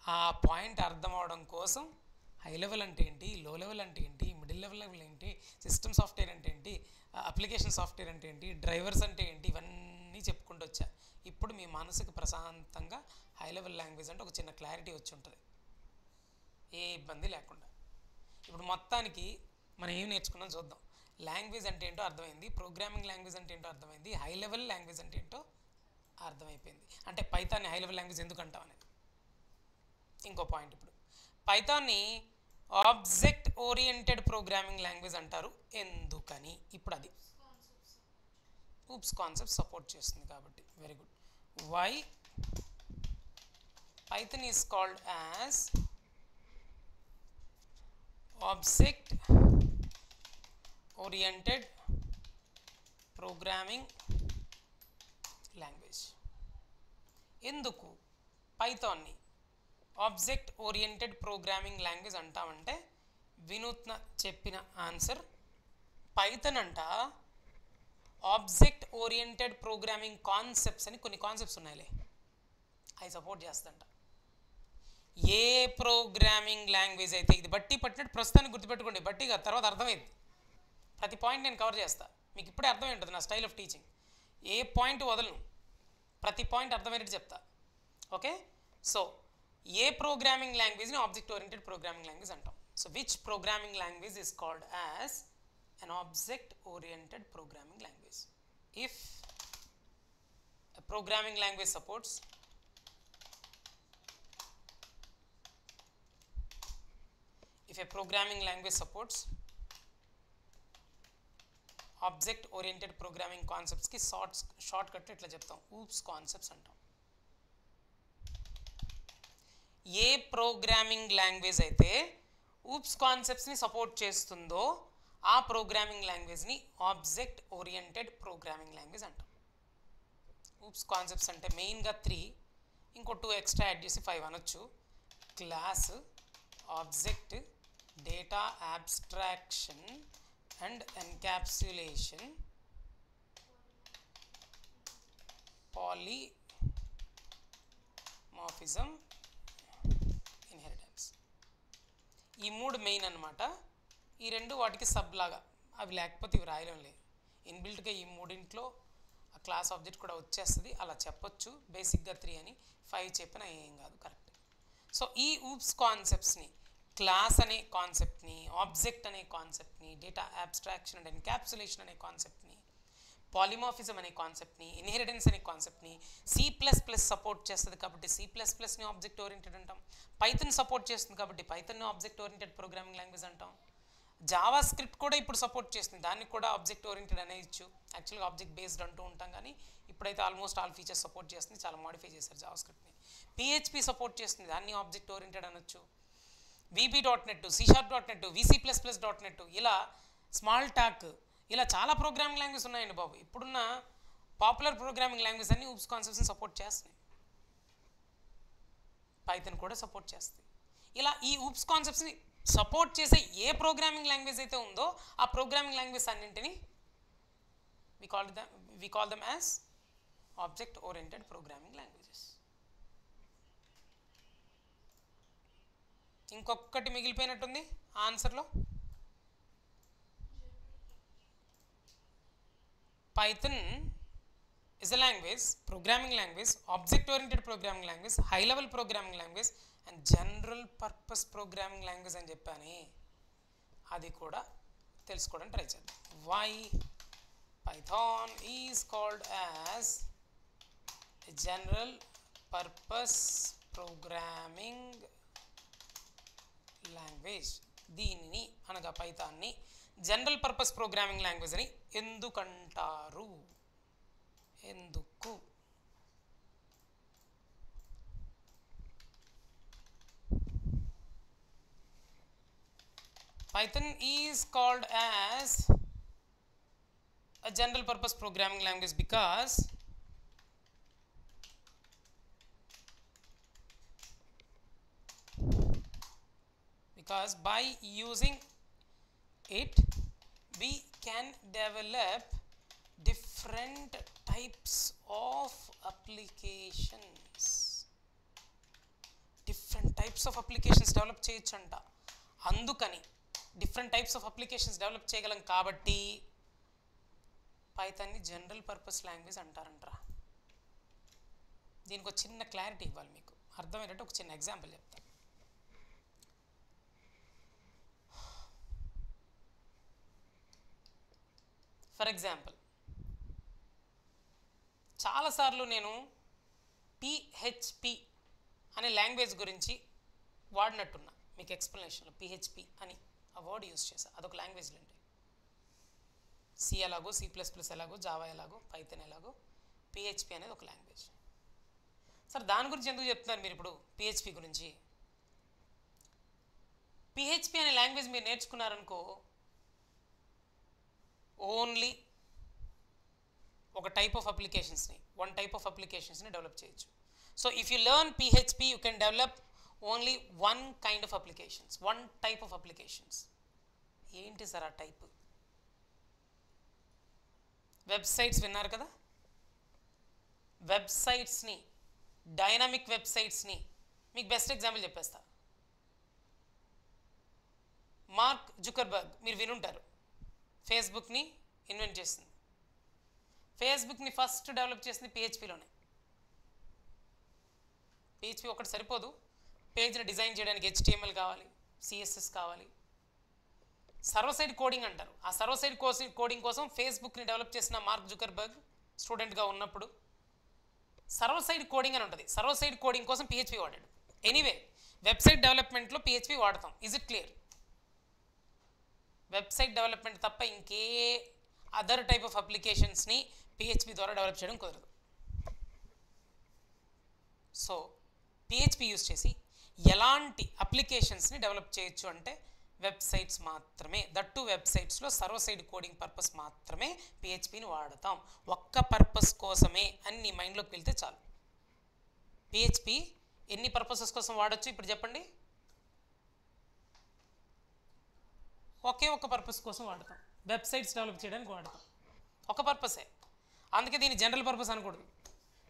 ఆ పాయింట్ అర్థం అవడం కోసం హై లెవెల్ అంటే ఏంటి, లో లెవెల్ అంటే ఏంటి, మిడిల్ లెవెల్ ఏంటి, సిస్టమ్ సాఫ్ట్వేర్ అంటే ఏంటి, అప్లికేషన్ సాఫ్ట్వేర్ అంటే ఏంటి, డ్రైవర్స్ అంటే ఏంటి, ఇవన్నీ చెప్పుకుంటూ వచ్చా. ఇప్పుడు మీ మనసుకు ప్రశాంతంగా హై లెవెల్ లాంగ్వేజ్ అంటే ఒక చిన్న క్లారిటీ వచ్చి ఉంటుంది, ఏ ఇబ్బంది లేకుండా. ఇప్పుడు మొత్తానికి మనం ఏం నేర్చుకున్నాం చూద్దాం. లాంగ్వేజ్ అంటే ఏంటో అర్థమైంది, ప్రోగ్రామింగ్ లాంగ్వేజ్ అంటే ఏంటో అర్థమైంది, హై లెవెల్ లాంగ్వేజ్ అంటే ఏంటో అర్థమైపోయింది. అంటే పైథాన్ని హై లెవెల్ లాంగ్వేజ్ ఎందుకు అంటాం అనేది ఇంకో పాయింట్. ఇప్పుడు పైథాన్ని ఆబ్జెక్ట్ ఓరియంటెడ్ ప్రోగ్రామింగ్ లాంగ్వేజ్ అంటారు, ఎందుకని? ఇప్పుడు అది ఊప్స్ కాన్సెప్ట్ సపోర్ట్ చేస్తుంది కాబట్టి. Very good. Why Python is called as object oriented programming language. ఎందుకు పైథాన్ని ఆబ్జెక్ట్ ఓరియంటెడ్ ప్రోగ్రామింగ్ లాంగ్వేజ్ అంటామంటే వినూత్న చెప్పిన ఆన్సర్ పైథాన్ అంట ఆబ్జెక్ట్ ఓరియంటెడ్ ప్రోగ్రామింగ్ కాన్సెప్ట్స్ అని కొన్ని కాన్సెప్ట్స్ ఉన్నాయిలే అవి సపోర్ట్ చేస్తుందంట. ఏ ప్రోగ్రామింగ్ లాంగ్వేజ్ అయితే ఇది బట్టి పట్టినట్టు ప్రస్తుతానికి గుర్తుపెట్టుకోండి, బట్టిగా తర్వాత అర్థమైంది. ప్రతి పాయింట్ నేను కవర్ చేస్తా, మీకు ఇప్పుడే అర్థమై ఉంటుంది నా స్టైల్ ఆఫ్ టీచింగ్. ఏ పాయింట్ వదలను, ప్రతి పాయింట్ అర్థమయ్యేట్టు చెప్తా. ఓకే, సో ఏ ప్రోగ్రామింగ్ లాంగ్వేజ్ని ఆబ్జెక్ట్ ఓరియంటెడ్ ప్రోగ్రామింగ్ లాంగ్వేజ్ అంటాం. So which programming language is called as an object oriented programming language? If a programming language supports object oriented programming concepts ki shortcut ఇట్లా చెప్తాం, oops concepts అంటాం. ఏ ప్రోగ్రామింగ్ లాంగ్వేజ్ అయితే oops concepts ని సపోర్ట్ చేస్తుందో ఆ ప్రోగ్రామింగ్ లాంగ్వేజ్ని ఆబ్జెక్ట్ ఓరియంటెడ్ ప్రోగ్రామింగ్ లాంగ్వేజ్ అంటాం. ఊప్స్ కాన్సెప్ట్స్ అంటే మెయిన్గా 3, ఇంకో 2 ఎక్స్ట్రా యాడ్ చేసి 5 అనొచ్చు. Class, object, data abstraction and encapsulation, polymorphism, inheritance. ఈ 3 మెయిన్ అన్నమాట. ఈ 2 వాటికి సబ్ లాగా, అవి లేకపోతే ఇవి రాయలేం లేదు. ఇన్బిల్ట్గా ఈ 3 ఆ క్లాస్ ఆబ్జెక్ట్ కూడా వచ్చేస్తుంది, అలా చెప్పొచ్చు. బేసిక్గా 3 అని 5 చెప్పినా ఏం కాదు, కరెక్ట్. సో ఈ ఊప్స్ కాన్సెప్ట్స్ని, క్లాస్ అనే కాన్సెప్ట్ని, ఆబ్జెక్ట్ అనే కాన్సెప్ట్ని, డేటా అబ్స్ట్రాక్షన్ అండ్ ఎన్క్యాప్సులేషన్ అనే కాన్సెప్ట్ని, పాలిమార్ఫిజం అనే కాన్సెప్ట్ని, ఇన్హెరిటెన్స్ అనే కాన్సెప్ట్ని C++ సపోర్ట్ చేస్తుంది కాబట్టి C++ని ఆబ్జెక్ట్ ఓరియంటెడ్ అంటాం. పైథాన్ సపోర్ట్ చేస్తుంది కాబట్టి పైథాన్ని ఆబ్జెక్ట్ ఓరియంటెడ్ ప్రోగ్రామింగ్ లాంగ్వేజ్ అంటాం. జావా స్క్రిప్ట్ కూడా ఇప్పుడు సపోర్ట్ చేస్తుంది, దానికి కూడా ఆబ్జెక్ట్ ఓరియంటెడ్ అనేది ఇచ్చు. యాక్చువల్గా ఆబ్జెక్ట్ బేస్డ్ అంటూ ఉంటాం, కానీ ఇప్పుడైతే ఆల్మోస్ట్ ఆల్ ఫీచర్స్ సపోర్ట్ చేస్తుంది, చాలా మాడిఫై చేశారు జావా స్క్రిప్ట్ని. PHP సపోర్ట్ చేస్తుంది, దాన్ని ఆబ్జెక్ట్ ఓరియంటెడ్ అనొచ్చు. VB.NET, C#.NET, VC++.NET, ఇలా స్మాల్ టాక్, ఇలా చాలా ప్రోగ్రామింగ్ లాంగ్వేజ్ ఉన్నాయండి బాబు. ఇప్పుడున్న పాపులర్ ప్రోగ్రామింగ్ లాంగ్వేజ్ అన్ని ఊప్స్ కాన్సెప్ట్స్ని సపోర్ట్ చేస్తున్నాయి. పైథాన్ కూడా సపోర్ట్ చేస్తుంది. ఇలా ఈ ఊప్స్ కాన్సెప్ట్స్ని సపోర్ట్ చేసే ఏ ప్రోగ్రామింగ్ లాంగ్వేజ్ అయితే ఉందో ఆ ప్రోగ్రామింగ్ లాంగ్వేజ్ అన్నింటినీ we call them as object oriented programming languages. ఇంకొకటి మిగిలిపోయినట్టుంది ఆన్సర్లో. Python is a language, programming language, object oriented programming language, high level programming language and general purpose programming language అని చెప్పాను. అది కూడా తెలుసుకోవడానికి ట్రై చేద్దాం. Why Python is called as a general purpose programming language? దీనిని అనగా పైథాన్ని జనరల్ పర్పస్ ప్రోగ్రామింగ్ లాంగ్వేజ్ అని ఎందుకంటారు? ఎందుకు? Python is called as a general purpose programming language because by using it we can develop different types of applications. Different types of applications develop చేయొచ్చంట. అందుకని different types of applications develop చేయగలం కాబట్టి పైథాన్ని జనరల్ పర్పస్ లాంగ్వేజ్ అంటారంటారా. దీనికి ఒక చిన్న క్లారిటీ ఇవ్వాలి, మీకు అర్థమయ్యేటట్టు ఒక చిన్న ఎగ్జాంపుల్ చెప్తాను. ఫర్ ఎగ్జాంపుల్, చాలాసార్లు నేను PHP అనే లాంగ్వేజ్ గురించి వాడినట్టున్నా, మీకు ఎక్స్ప్లెనేషన్లో PHP అని ఆ వర్డ్ యూజ్ చేసా. అదొక లాంగ్వేజ్లు అండి. C ఎలాగో, C++ ఎలాగో, జావా ఎలాగో, పైథాన్ ఎలాగో, PHP అనేది ఒక లాంగ్వేజ్. సార్ దాని గురించి ఎందుకు చెప్తున్నారు మీరు ఇప్పుడు? PHP గురించి. PHP అనే లాంగ్వేజ్ మీరు నేర్చుకున్నారనుకో, ఓన్లీ ఒక టైప్ ఆఫ్ అప్లికేషన్స్ని డెవలప్ చేయొచ్చు. So if you learn PHP you can develop only one kind of applications, one type of applications. ఏంటి సార్ ఆ టైప్? వెబ్సైట్స్ విన్నారు కదా, వెబ్సైట్స్ని, డైనమిక్ వెబ్సైట్స్ని, మీకు బెస్ట్ ఎగ్జాంపుల్ చెప్పేస్తా. మార్క్ జుకర్బర్గ్ మీరు వినుంటారు, ఫేస్బుక్ని ఇన్వెంట్ చేసింది. ఫేస్బుక్ని ఫస్ట్ డెవలప్ చేసింది పిహెచ్పిలోనే. పిహెచ్పి ఒకటి సరిపోదు, పేజ్ని డిజైన్ చేయడానికి HTML కావాలి, CSS కావాలి, సర్వర్ సైడ్ కోడింగ్ అంటారు. ఆ సర్వర్ సైడ్ కోడింగ్ కోసం ఫేస్బుక్ని డెవలప్ చేసిన మార్క్ జుకర్బర్గ్ స్టూడెంట్గా ఉన్నప్పుడు సర్వర్ సైడ్ కోడింగ్ అని ఉంటుంది. సర్వర్ సైడ్ కోడింగ్ కోసం పిహెచ్పి వాడాడు. ఎనీవే వెబ్సైట్ డెవలప్మెంట్లో పిహెచ్పి వాడతాం. Is it clear? Website development తప్ప ఇంకే అదర్ టైప్ ఆఫ్ అప్లికేషన్స్ని పిహెచ్పి ద్వారా డెవలప్ చేయడం కుదరదు. సో పిహెచ్పి యూజ్ చేసి ఎలాంటి అప్లికేషన్స్ని డెవలప్ చేయొచ్చు అంటే వెబ్సైట్స్ మాత్రమే. దట్టు వెబ్సైట్స్లో సర్వర్ సైడ్ కోడింగ్ పర్పస్ మాత్రమే పిహెచ్పిని వాడతాం. ఒక్క పర్పస్ కోసమే అని నీ మైండ్లోకి వెళ్తే చాలు. పిహెచ్పి ఎన్ని పర్పసెస్ కోసం వాడచ్చు ఇప్పుడు చెప్పండి? ఒకే ఒక పర్పస్ కోసం వాడతాం, వెబ్సైట్స్ డెవలప్ చేయడానికి వాడతాం. ఒక పర్పసే, అందుకే దీన్ని జనరల్ పర్పస్ అనకూడదు.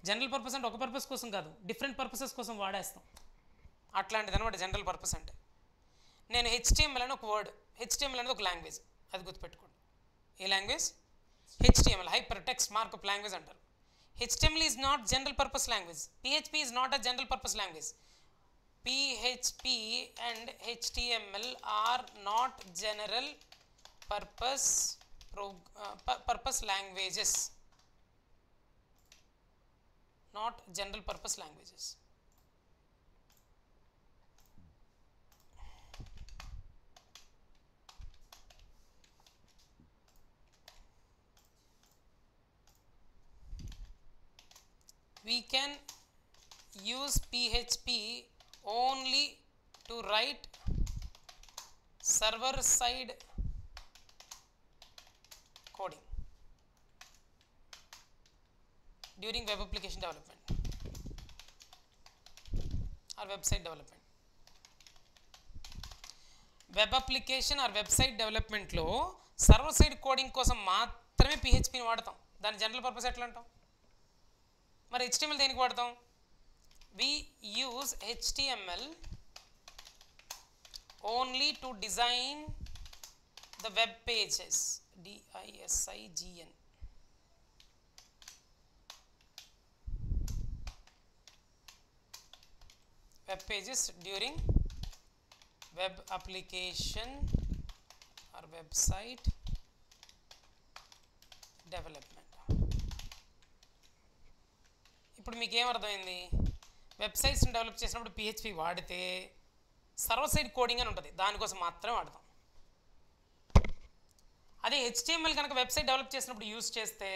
జనరల్ పర్పస్ అంటే ఒక పర్పస్ కోసం కాదు, డిఫరెంట్ పర్పసెస్ కోసం వాడేస్తాం. అట్లాంటిది అనమాట జనరల్ పర్పస్ అంటే. నేను HTML అని ఒక వర్డ్, HTML అనేది ఒక లాంగ్వేజ్, అది గుర్తుపెట్టుకోండి. ఏ language? HTML, hyper text markup language అంటారు. HTML is not general purpose language. PHP is not a general purpose language. PHP and HTML are not general purpose languages. Not general purpose languages. We can use PHP only to write server side coding during web application development or website development. Web application or website డెవలప్మెంట్లో సర్వర్ సైడ్ కోడింగ్ కోసం మాత్రమే పిహెచ్పిని వాడతాం. దాని జనరల్ పర్పస్ ఎట్లా అంటాం? మరి HTML దేనికి వాడతాం? We use HTML only to design the web pages. DISIGN. Web pages during web application or website development. ఇప్పుడు మీకు ఏమర్థమైంది? వెబ్సైట్స్ని డెవలప్ చేసినప్పుడు పిహెచ్పి వాడితే సర్వర్ సైడ్ కోడింగ్ అని ఉంటుంది, దానికోసం మాత్రమే వాడతాం. అదే HTML కనుక వెబ్సైట్ డెవలప్ చేసినప్పుడు యూజ్ చేస్తే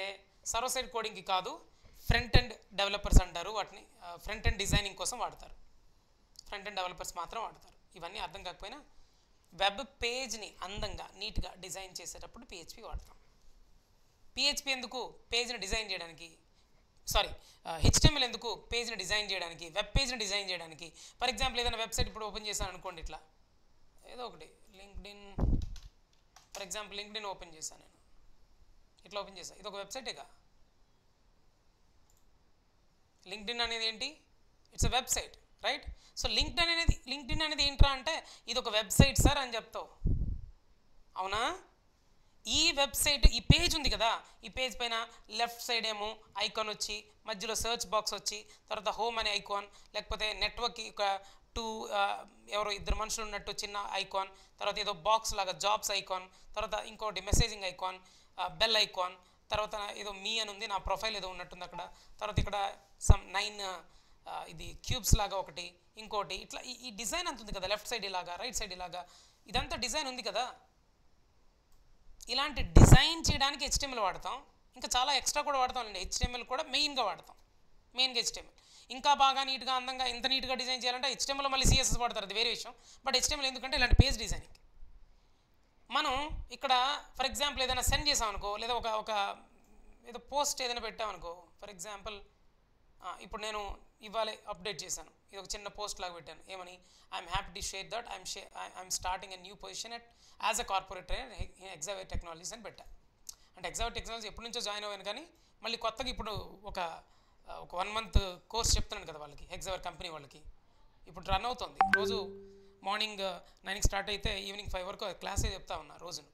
సర్వర్ సైడ్ కోడింగ్కి కాదు, ఫ్రంట్ ఎండ్ డెవలపర్స్ అంటారు వాటిని, ఫ్రంట్ ఎండ్ డిజైనింగ్ కోసం వాడతారు. ఫ్రంట్ ఎండ్ డెవలపర్స్ మాత్రం వాడతారు. ఇవన్నీ అర్థం కాకపోయినా వెబ్ పేజ్ని అందంగా నీట్గా డిజైన్ చేసేటప్పుడు పిహెచ్పి వాడతాం. పిహెచ్పి ఎందుకు? పేజ్ని డిజైన్ చేయడానికి. HTML ఎందుకు? పేజ్ని డిజైన్ చేయడానికి, వెబ్ పేజ్ని డిజైన్ చేయడానికి. ఫర్ ఎగ్జాంపుల్ ఏదైనా వెబ్సైట్ ఇప్పుడు ఓపెన్ చేశాను అనుకోండి, ఇట్లా ఏదో ఒకటి LinkedIn, for example LinkedIn open చేశాను నేను, ఇట్లా ఓపెన్ చేశాను, ఇది ఒక వెబ్సైటేగా. లింక్డ్ఇన్ అనేది ఏంటి? It's a website, right? So LinkedIn అనేది ఏంట్రా అంటే ఇది ఒక వెబ్సైట్ సార్ అని చెప్తావు, అవునా? ఈ వెబ్సైట్, ఈ పేజ్ ఉంది కదా, ఈ పేజ్ పైన లెఫ్ట్ సైడ్ ఏమో ఐకాన్ వచ్చి, మధ్యలో సర్చ్ బాక్స్ వచ్చి, తర్వాత హోమ్ అనే ఐకాన్, లేకపోతే నెట్వర్క్ ఒక ఎవరో ఇద్దరు మనుషులు ఉన్నట్టు చిన్న ఐకాన్, తర్వాత ఏదో బాక్స్ లాగా జాబ్స్ ఐకాన్, తర్వాత ఇంకోటి మెసేజింగ్ ఐకాన్, బెల్ ఐకాన్, తర్వాత ఏదో మీ అని ఉంది, నా ప్రొఫైల్ ఏదో ఉన్నట్టుంది అక్కడ, తర్వాత ఇక్కడ సమ్ 9 ఇది క్యూబ్స్ లాగా ఒకటి, ఇంకోటి ఇట్లా ఈ డిజైన్ అంత ఉంది కదా, లెఫ్ట్ సైడ్ ఇలాగా, రైట్ సైడ్ ఇలాగా, ఇదంతా డిజైన్ ఉంది కదా. ఇలాంటి డిజైన్ చేయడానికి HTML వాడతాం. ఇంకా చాలా ఎక్స్ట్రా కూడా వాడతాం అండి. HTML కూడా మెయిన్గా వాడతాం, మెయిన్గా HTML. ఇంకా బాగా నీట్గా అందంగా ఇంత నీట్గా డిజైన్ చేయాలంటే HTML మళ్ళీ CSS వాడతారు, అది వేరే విషయం. బట్ HTML ఎందుకంటే ఇలాంటి పేజ్ డిజైనింగ్. మనం ఇక్కడ ఫర్ ఎగ్జాంపుల్ ఏదైనా సెండ్ చేసాం అనుకో, లేదా ఒక ఏదో పోస్ట్ ఏదైనా పెట్టామనుకో, ఫర్ ఎగ్జాంపుల్ ఇప్పుడు నేను ఇవాళ అప్డేట్ చేశాను, ఇది ఒక చిన్న పోస్ట్ లాగా పెట్టాను, ఏమని I'm happy to share that I'm starting a new position as a corporate trainer Exaware technologies అని పెట్టా. అంటే ఎగ్జావేర్ టెక్నాలజీ ఎప్పటి నుంచో జాయిన్ అవ్వాను, కానీ మళ్ళీ కొత్తగా ఇప్పుడు ఒక 1 month కోర్స్ చెప్తున్నాను కదా వాళ్ళకి, ఎగ్జావేర్ కంపెనీ వాళ్ళకి. ఇప్పుడు రన్ అవుతుంది, రోజు మార్నింగ్ 9కి స్టార్ట్ అయితే ఈవినింగ్ 5 వరకు క్లాసే చెప్తా ఉన్నా రోజును.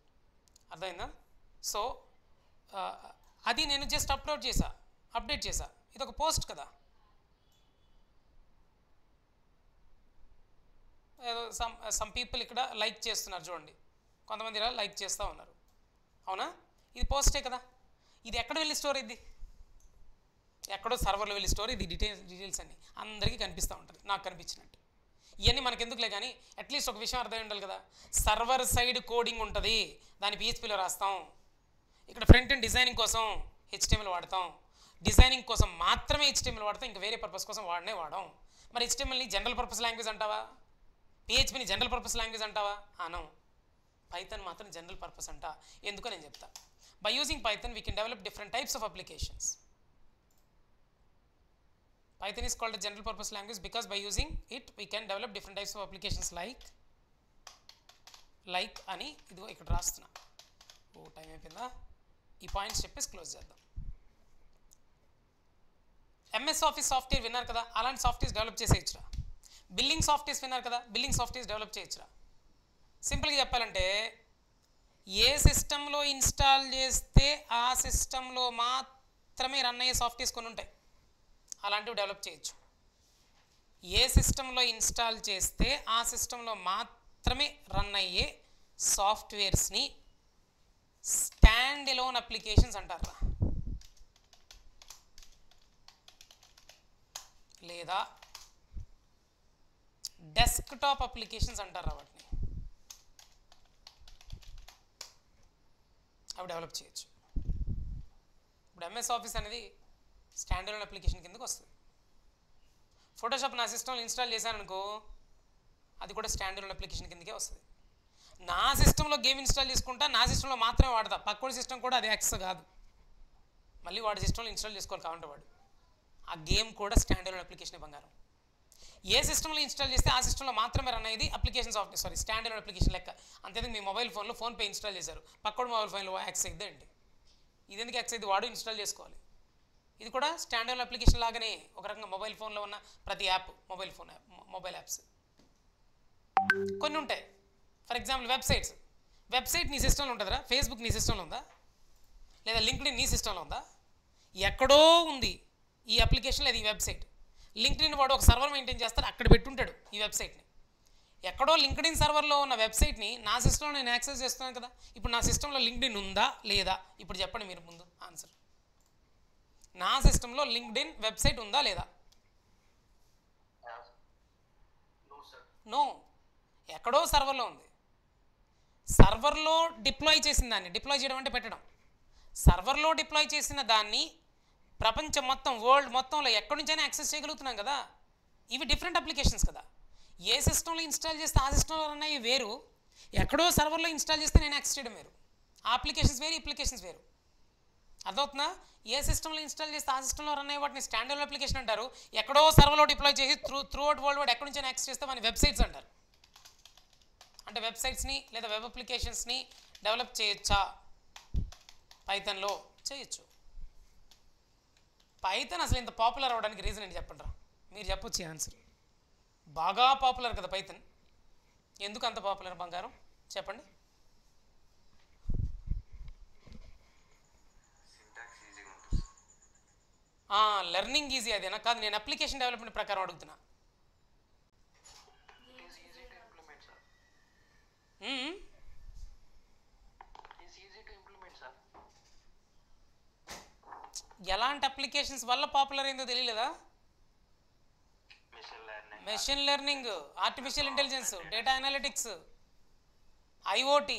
అర్థమైందా? సో అది నేను జస్ట్ అప్డేట్ చేశా, ఇది ఒక పోస్ట్ కదా. ఏదో సమ్ పీపుల్ ఇక్కడ లైక్ చేస్తున్నారు చూడండి, కొంతమంది ఇలా లైక్ చేస్తూ ఉన్నారు, అవునా? ఇది పోస్టే కదా. ఇది ఎక్కడ వెళ్ళి స్టోర్ ఇది? ఎక్కడో సర్వర్లో వెళ్ళి స్టోర్, ఇది డీటెయిల్స్ అన్నీ అందరికీ కనిపిస్తూ ఉంటుంది, నాకు కనిపించినట్టు. ఇవన్నీ మనకు ఎందుకులే, కానీ అట్లీస్ట్ ఒక విషయం అర్థమై ఉండాలి కదా. సర్వర్ సైడ్ కోడింగ్ ఉంటుంది, దాన్ని PHPలో రాస్తాం. ఇక్కడ ఫ్రంట్ ఎండ్ డిజైనింగ్ కోసం HTML వాడతాం, డిజైనింగ్ కోసం మాత్రమే HTML వాడతాం, ఇంకా వేరే పర్పస్ కోసం వాడం. మరి HTMLని జనరల్ పర్పస్ లాంగ్వేజ్ అంటావా? PHPని జనరల్ పర్పస్ లాంగ్వేజ్ అంటావా? అనం. పైథాన్ మాత్రం జనరల్ పర్పస్ అంట. ఎందుకో నేను చెప్తా. By using Python we can develop different types of applications. Python is called a general purpose language because by using it we can develop different types of applications like అని ఇదిగో ఇక్కడ రాస్తున్నా. టైం అయిపోయిందా? ఈ పాయింట్స్ చెప్పేసి క్లోజ్ చేద్దాం. MS Office సాఫ్ట్వేర్ విన్నారు కదా, అలాంటి సాఫ్ట్వేర్స్ డెవలప్ చేసేయచ్చురా. బిల్లింగ్ సాఫ్ట్వేర్స్ విన్నారు కదా, బిల్లింగ్ సాఫ్ట్వేర్స్ డెవలప్ చేయొచ్చురా. సింపుల్గా చెప్పాలంటే ఏ సిస్టంలో ఇన్స్టాల్ చేస్తే ఆ సిస్టంలో మాత్రమే రన్ అయ్యే సాఫ్ట్వేర్స్ కొన్ని ఉంటాయి, అలాంటివి డెవలప్ చేయొచ్చు. ఏ సిస్టంలో ఇన్స్టాల్ చేస్తే ఆ సిస్టంలో మాత్రమే రన్ అయ్యే సాఫ్ట్వేర్స్ని స్టాండ్ ఎలోన్ అప్లికేషన్స్ అంటారా, లేదా డెస్క్టాప్ అప్లికేషన్స్ అంటారా వాటిని. అవి డెవలప్ చేయొచ్చు. ఇప్పుడు MS ఆఫీస్ అనేది స్టాండ్ ఎలోన్ అప్లికేషన్ కిందకు వస్తుంది. ఫోటోషాప్ నా సిస్టంలో ఇన్స్టాల్ చేశాను అనుకో, అది కూడా స్టాండ్ ఎలోన్ అప్లికేషన్ కిందకే వస్తుంది. నా సిస్టంలో గేమ్ ఇన్స్టాల్ చేసుకుంటా, నా సిస్టంలో మాత్రమే వాడతా, పక్కడి సిస్టమ్ కూడా అది యాక్సెస్ కాదు, మళ్ళీ వాడి సిస్టంలో ఇన్స్టాల్ చేసుకోవాలి కావాలంటే వాడు. ఆ గేమ్ కూడా స్టాండ్ ఎలోన్ అప్లికేషన్ బంగారం. ఏ సిస్టంలో ఇన్స్టాల్ చేస్తే ఆ సిస్టంలో మాత్రమే రన్ అయ్యేది application software, stand alone application లెక్క. అంతేందుకు మీ మొబైల్ ఫోన్లో ఫోన్పే ఇన్స్టాల్ చేశారు, పక్కడు మొబైల్ ఫోన్లో యాక్సెస్ అయ్యిద్ది అండి. ఇది ఎందుకు యాక్సెస్ అయ్యింది? వాడు ఇన్స్టాల్ చేసుకోవాలి. ఇది కూడా స్టాండ్ ఎలోన్ అప్లికేషన్ లాగానే ఒక రకంగా మొబైల్ ఫోన్లో ఉన్న ప్రతి యాప్, మొబైల్ యాప్స్ కొన్ని ఉంటాయి. ఫర్ ఎగ్జాంపుల్ వెబ్సైట్ నీ సిస్టంలో ఉంటుందిరా. ఫేస్బుక్ నీ సిస్టంలో ఉందా, లేదా లింక్డ్ఇన్ నీ సిస్టంలో ఉందా? ఎక్కడో ఉంది ఈ అప్లికేషన్, లేదా ఈ వెబ్సైట్. లింక్డ్ఇన్ వాడు ఒక సర్వర్ మెయింటైన్ చేస్తారు, అక్కడ పెట్టుంటాడు ఈ వెబ్సైట్ని. ఎక్కడో లింక్డ్ఇన్ సర్వర్లో ఉన్న వెబ్సైట్ని నా సిస్టంలో నేను యాక్సెస్ చేస్తున్నాను కదా. ఇప్పుడు నా సిస్టంలో లింక్డ్ఇన్ ఉందా లేదా? ఇప్పుడు చెప్పండి మీరు ముందు ఆన్సర్. నా సిస్టంలో లింక్డ్ఇన్ వెబ్సైట్ ఉందా లేదా? నో. ఎక్కడో సర్వర్లో ఉంది. సర్వర్లో డిప్లాయ్ చేసిన దాన్ని, డిప్లాయ్ చేయడం అంటే పెట్టడం, సర్వర్లో డిప్లాయ్ చేసిన దాన్ని ప్రపంచం మొత్తం, వరల్డ్ మొత్తంలో ఎక్కడి నుంచైనా యాక్సెస్ చేయగలుగుతున్నాం కదా. ఇవి డిఫరెంట్ అప్లికేషన్స్ కదా. ఏ సిస్టంలో ఇన్స్టాల్ చేస్తే ఆ సిస్టంలో రన్ అయ్యి వేరు, ఎక్కడో సర్వర్లో ఇన్స్టాల్ చేస్తే నేను యాక్సెస్ చేయడం వేరు. ఆ అప్లికేషన్స్ వేరు, అప్లికేషన్స్ వేరు. అర్థమవుతుందా? ఏ సిస్టంలో ఇన్స్టాల్ చేస్తే ఆ సిస్టంలో రన్ అయ్యే వాటిని స్టాండ్ ఎలోన్ అప్లికేషన్ అంటారు. ఎక్కడో సర్వర్లో డిప్లాయ్ చేసి త్రూ అవుట్ వరల్డ్ వైడ్ ఎక్కడి నుంచి యాక్సెస్ చేస్తే మన వెబ్సైట్స్ అంటారు. అంటే వెబ్సైట్స్ని లేదా వెబ్ అప్లికేషన్స్ని డెవలప్ చేయొచ్చా? పైథాన్లో చేయొచ్చు. పైథాన్ అసలు ఇంత పాపులర్ అవ్వడానికి రీజన్ ఏంటి చెప్పండి రా. మీరు చెప్పొచ్చు ఆన్సర్. బాగా పాపులర్ కదా పైథాన్. ఎందుకు అంత పాపులర్ బంగారం చెప్పండి. లెర్నింగ్ ఈజీ అదేనా? కాదు, నేను అప్లికేషన్ డెవలప్మెంట్ ప్రకారం అడుగుతున్నా. ఎలాంటి అప్లికేషన్స్ వల్ల పాపులర్ అయిందో తెలియలేదా? Machine learning, artificial intelligence, data analytics, IoT,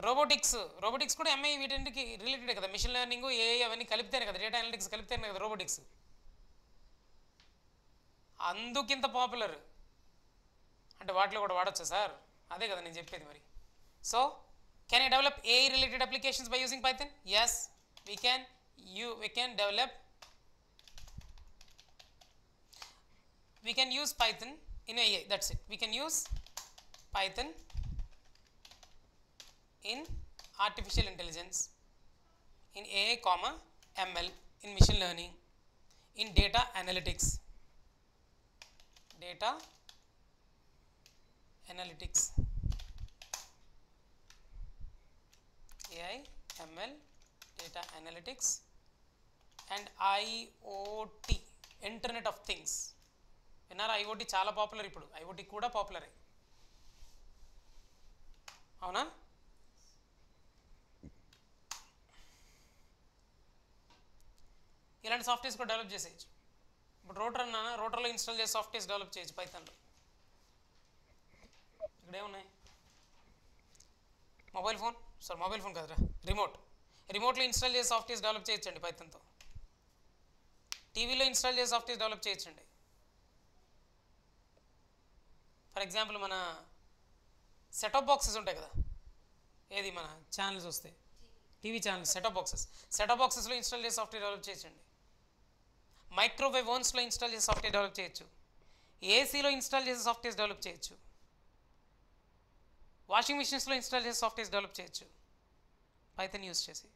robotics కూడా MI వీటికి రిలేటెడ్ కదా. మిషన్ లెర్నింగ్, AI అవన్నీ కలిపితేనే కదా, డేటా అనలిటిక్స్ కలిపితేనే కదా రోబోటిక్స్. అందుకింత పాపులర్ అంటే వాటిలో కూడా వాడచ్చా సార్? అదే కదా నేను చెప్పేది మరి. So can I develop AI related applications by using Python? Yes. we can develop, we can use Python in AI. That's it. We can use Python in artificial intelligence, in AI, ML, in machine learning, in data analytics. Data analytics, AI, ML, data analytics, and IoT, Internet of Things. విన్నారా? IoT చాలా పాపులర్ ఇప్పుడు. IoT కూడా పాపులరే, అవునా? ఇలాంటి సాఫ్ట్వేర్స్ కూడా డెవలప్ చేసేయచ్చు. ఇప్పుడు రోటర్ అన్నా, రోటర్లో ఇన్స్టాల్ చేసి సాఫ్ట్వేర్స్ డెవలప్ చేయొచ్చు పైథాన్లో. ఇక్కడ ఏమున్నాయి? మొబైల్ ఫోన్ కాదురా, రిమోట్లో ఇన్స్టాల్ చేసి సాఫ్ట్వేర్స్ డెవలప్ చేయొచ్చండి పైథాన్తో. టీవీలో ఇన్స్టాల్ చేసి సాఫ్ట్వేర్స్ డెవలప్ చేయొచ్చండి. ఫర్ ఎగ్జాంపుల్ మన సెటప్ బాక్సెస్ ఉంటాయి కదా, ఏది మన ఛానల్స్ వస్తాయి, టీవీ ఛానల్స్, సెటప్ బాక్సెస్లో ఇన్స్టాల్ చేసి సాఫ్ట్వేర్ డెవలప్ చేయొచ్చండి. మైక్రోవేవ్ ఓవెన్స్లో ఇన్స్టాల్ చేసి సాఫ్ట్వేర్ డెవలప్ చేయొచ్చు. ఏసీలో ఇన్స్టాల్ చేసి సాఫ్ట్వేర్స్ డెవలప్ చేయొచ్చు. వాషింగ్ మిషన్స్లో ఇన్స్టాల్ చేసి సాఫ్ట్వేర్స్ డెవలప్ చేయొచ్చు పైథాన్ యూస్ చేసి.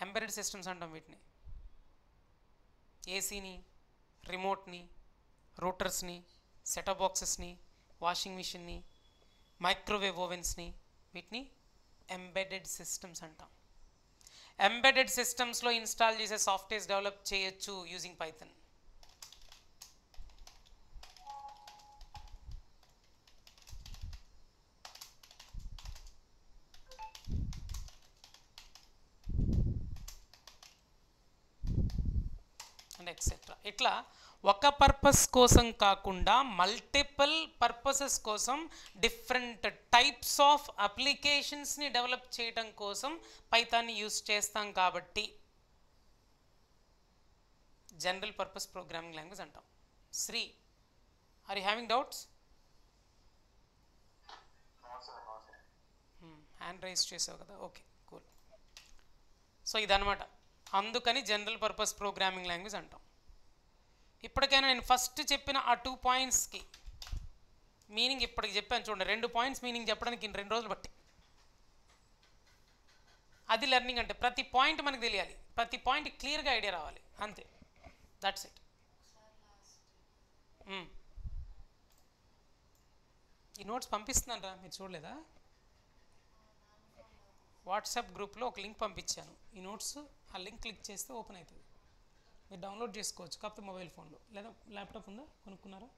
ఎంబెడెడ్ సిస్టమ్స్ అంటాం వీటిని. ఏసీని, రిమోట్ని, రోటర్స్ని, సెటప్ బాక్సెస్ని, వాషింగ్ మిషన్ని, మైక్రోవేవ్ ఓవెన్స్ని, వీటిని ఎంబెడెడ్ సిస్టమ్స్ అంటాం. ఎంబెడెడ్ సిస్టమ్స్లో ఇన్స్టాల్ చేసే సాఫ్ట్వేర్స్ డెవలప్ చేయొచ్చు యూజింగ్ పైథాన్. And etcetera. ఇట్లా ఒక పర్పస్ కోసం కాకుండా మల్టిపుల్ పర్పసెస్ కోసం, డిఫరెంట్ టైప్స్ ఆఫ్ అప్లికేషన్స్ని డెవలప్ చేయడం కోసం పైథాన్ని యూస్ చేస్తాం కాబట్టి జనరల్ పర్పస్ ప్రోగ్రామింగ్ లాంగ్వేజ్ అంటాం. Sri, are you having doubts? Hand raise చేసావు కదా, ఓకే కూల్. సో ఇదనమాట, అందుకని జనరల్ పర్పస్ ప్రోగ్రామింగ్ లాంగ్వేజ్ అంటాం. ఇప్పటికైనా నేను ఫస్ట్ చెప్పిన ఆ 2 పాయింట్స్కి మీనింగ్ ఇప్పటికి చెప్పాను చూడండి. 2 పాయింట్స్ మీనింగ్ చెప్పడానికి 2 రోజులు బట్టి. అది లెర్నింగ్ అంటే. ప్రతి పాయింట్ మనకు తెలియాలి, ప్రతి పాయింట్ క్లియర్గా ఐడియా రావాలి, అంతే. That's it. ఈ నోట్స్ పంపిస్తున్నాను రా, మీరు చూడలేదా? వాట్సాప్ గ్రూప్లో ఒక లింక్ పంపించాను. ఈ నోట్స్ ఆ లింక్ క్లిక్ చేస్తే ఓపెన్ అవుతుంది, మీరు డౌన్లోడ్ చేసుకోవచ్చు. కాకపోతే మొబైల్ ఫోన్లో, లేదా ల్యాప్టాప్ ఉందా, కొనుక్కున్నారా?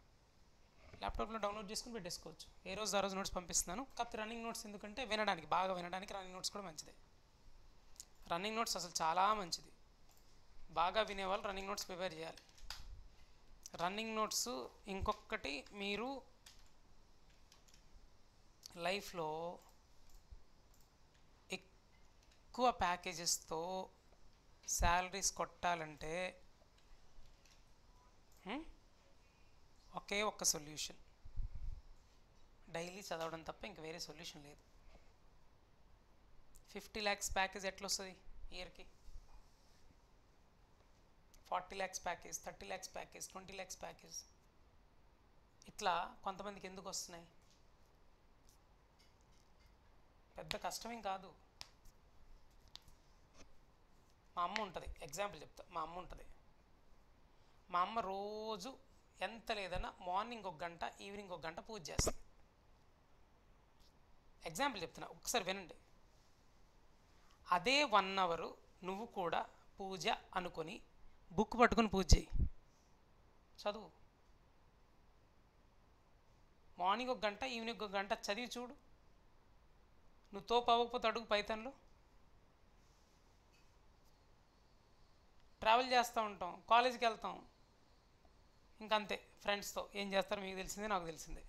ల్యాప్టాప్లో డౌన్లోడ్ చేసుకుని పెట్టేసుకోవచ్చు. ఏ రోజు ఆ రోజు నోట్స్ పంపిస్తున్నాను. కాకపోతే రన్నింగ్ నోట్స్ ఎందుకంటే వినడానికి, బాగా వినడానికి రన్నింగ్ నోట్స్ కూడా మంచిదే. రన్నింగ్ నోట్స్ అసలు చాలా మంచిది. బాగా వినేవాళ్ళు రన్నింగ్ నోట్స్ ప్రిపేర్ చేయాలి. రన్నింగ్ నోట్స్ ఇంకొకటి, మీరు లైఫ్లో ఎక్కువ ప్యాకేజెస్తో శాలరీస్ కొట్టాలంటే ఒకే ఒక్క సొల్యూషన్, డైలీ చదవడం తప్ప ఇంక వేరే సొల్యూషన్ లేదు. 50 lakhs ప్యాకేజ్ ఎట్లా వస్తుంది ఇయర్కి? 40 lakhs package, 30 lakhs package, 20 lakhs package, ఇట్లా కొంతమందికి ఎందుకు వస్తున్నాయి? పెద్ద కష్టమేం కాదు. మా అమ్మ ఉంటుంది, ఎగ్జాంపుల్ చెప్తా. మా అమ్మ ఉంటుంది, మా అమ్మ రోజు ఎంత లేదన్నా మార్నింగ్ 1 గంట, ఈవినింగ్ 1 గంట పూజ చేస్తుంది. ఎగ్జాంపుల్ చెప్తున్నా, ఒకసారి వినండి. అదే 1 hour నువ్వు కూడా పూజ అనుకొని బుక్ పట్టుకొని పూజ చేయి, చదువు. మార్నింగ్ 1 గంట, ఈవినింగ్ 1 గంట చదివి చూడు. నువ్వు తోపు అవ్వకపోతే అడుగు పైథాన్లో. ట్రావెల్ చేస్తూ ఉంటాం, కాలేజీకి వెళ్తాం, ఇంకంతే. ఫ్రెండ్స్తో ఏం చేస్తారో మీకు తెలిసిందే, నాకు తెలిసిందే.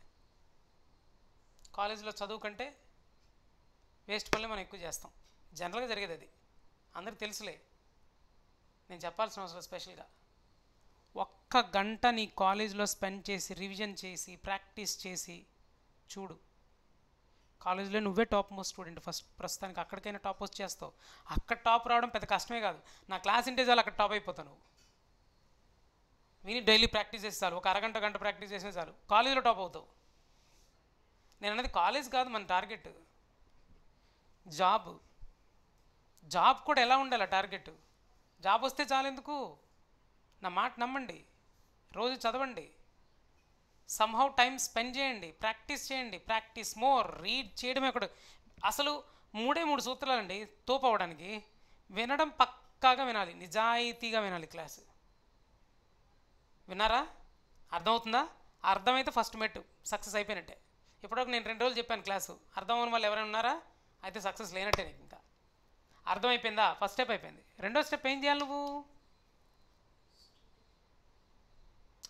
కాలేజీలో చదువు కంటే వేస్ట్ పనులే మనం ఎక్కువ చేస్తాం. జనరల్గా జరిగేది అది, అందరికి తెలుసులే, నేను చెప్పాల్సిన అవసరం స్పెషల్గా. 1 గంట నీ కాలేజీలో స్పెండ్ చేసి, రివిజన్ చేసి, ప్రాక్టీస్ చేసి చూడు. కాలేజీలో నువ్వే టాప్ మోస్ట్ స్టూడెంట్ ఫస్ట్ ప్రస్తుతానికి అక్కడికైనా టాప్ వస్తే చేస్తావు. అక్కడ టాప్ రావడం పెద్ద కష్టమే కాదు. నా క్లాస్ ఇంటే చాలు అక్కడ టాప్ అయిపోతావు నువ్వు. విని డైలీ ప్రాక్టీస్ చేస్తే చాలు, ఒక అరగంట గంట ప్రాక్టీస్ చేసినా చాలు కాలేజీలో టాప్ అవుతావు. నేను అన్నది కాలేజ్ కాదు మన టార్గెట్, జాబ్ కూడా ఎలా ఉండాలి టార్గెట్. జాబ్ వస్తే చాలు ఎందుకు, నా మాట నమ్మండి, రోజు చదవండి, సమ్హౌ టైం స్పెండ్ చేయండి, ప్రాక్టీస్ చేయండి, ప్రాక్టీస్ మోర్, రీడ్ చేయడమే ఒకటి. అసలు 3 సూత్రాలండి తోపు అవ్వడానికి. వినడం పక్కాగా వినాలి, నిజాయితీగా వినాలి క్లాసు. విన్నారా? అర్థమవుతుందా? అర్థమైతే ఫస్ట్ మెట్టు సక్సెస్ అయిపోయినట్టే. ఇప్పటివరకు నేను 2 రోజులు చెప్పాను క్లాసు, అర్థం అవ్వని వాళ్ళు ఎవరైనా ఉన్నారా? అయితే సక్సెస్ లేనట్టే నీకు. ఇంకా అర్థమైపోయిందా? ఫస్ట్ స్టెప్ అయిపోయింది. రెండో స్టెప్ ఏం చేయాలి నువ్వు?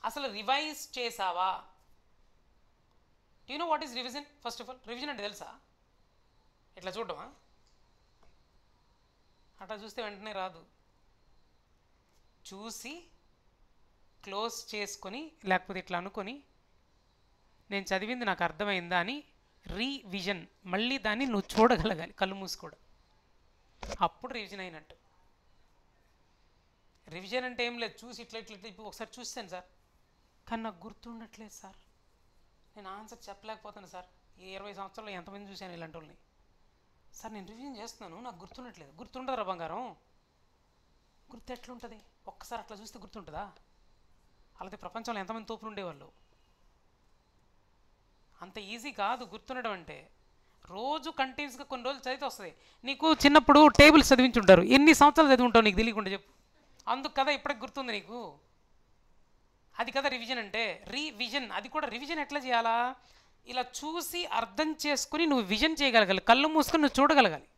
అసలు రివైజ్ చేసావా? You know what is revision? First of all revision అంటే తెలుసా? ఇట్లా చూడటమా? అట్లా చూస్తే వెంటనే రాదు. చూసి క్లోజ్ చేసుకొని లేకపోతే ఇట్లా అనుకొని నేను చదివింది నాకు అర్థమైందా అని రీవిజన్, మళ్ళీ దాన్ని నువ్వు చూడగలగాలి కళ్ళు మూసుకోవడం. అప్పుడు రివిజన్ అయినట్టు. రివిజన్ అంటే ఏం లేదు, చూసి ఇట్లా ఇట్లా ఇప్పుడు ఒకసారి చూస్తాను సార్ కానీ నాకు గుర్తుండట్లేదు సార్, నేను ఆన్సర్ చెప్పలేకపోతాను సార్. ఈ 20 సంవత్సరాలు ఎంతమంది చూశాను ఇలాంటి వాళ్ళని. సార్ నేను రివిజన్ చేస్తున్నాను నాకు గుర్తుండట్లేదు. గుర్తుండదురా బంగారం, గుర్తు ఎట్లుంటుంది? ఒక్కసారి అట్లా చూస్తే గుర్తుంటుందా? అలాగే ప్రపంచంలో ఎంతమంది తోపులు ఉండేవాళ్ళు. అంత ఈజీ కాదు గుర్తుండడం అంటే. రోజు కంటిన్యూస్గా కొన్ని రోజులు చదివితే వస్తుంది. నీకు చిన్నప్పుడు టేబుల్స్ చదివించుంటారు, ఎన్ని సంవత్సరాలు చదివి ఉంటావు నీకు తెలియకుండా చెప్పు. అందుకు కదా ఇప్పటికి గుర్తుంది నీకు. అది కదా రివిజన్ అంటే. రీవిజన్, అది కూడా రివిజన్ ఎట్లా చేయాలా? ఇలా చూసి అర్థం చేసుకుని నువ్వు విజన్ చేయగలగాలి, కళ్ళు మూసుకొని నువ్వు చూడగలగాలి.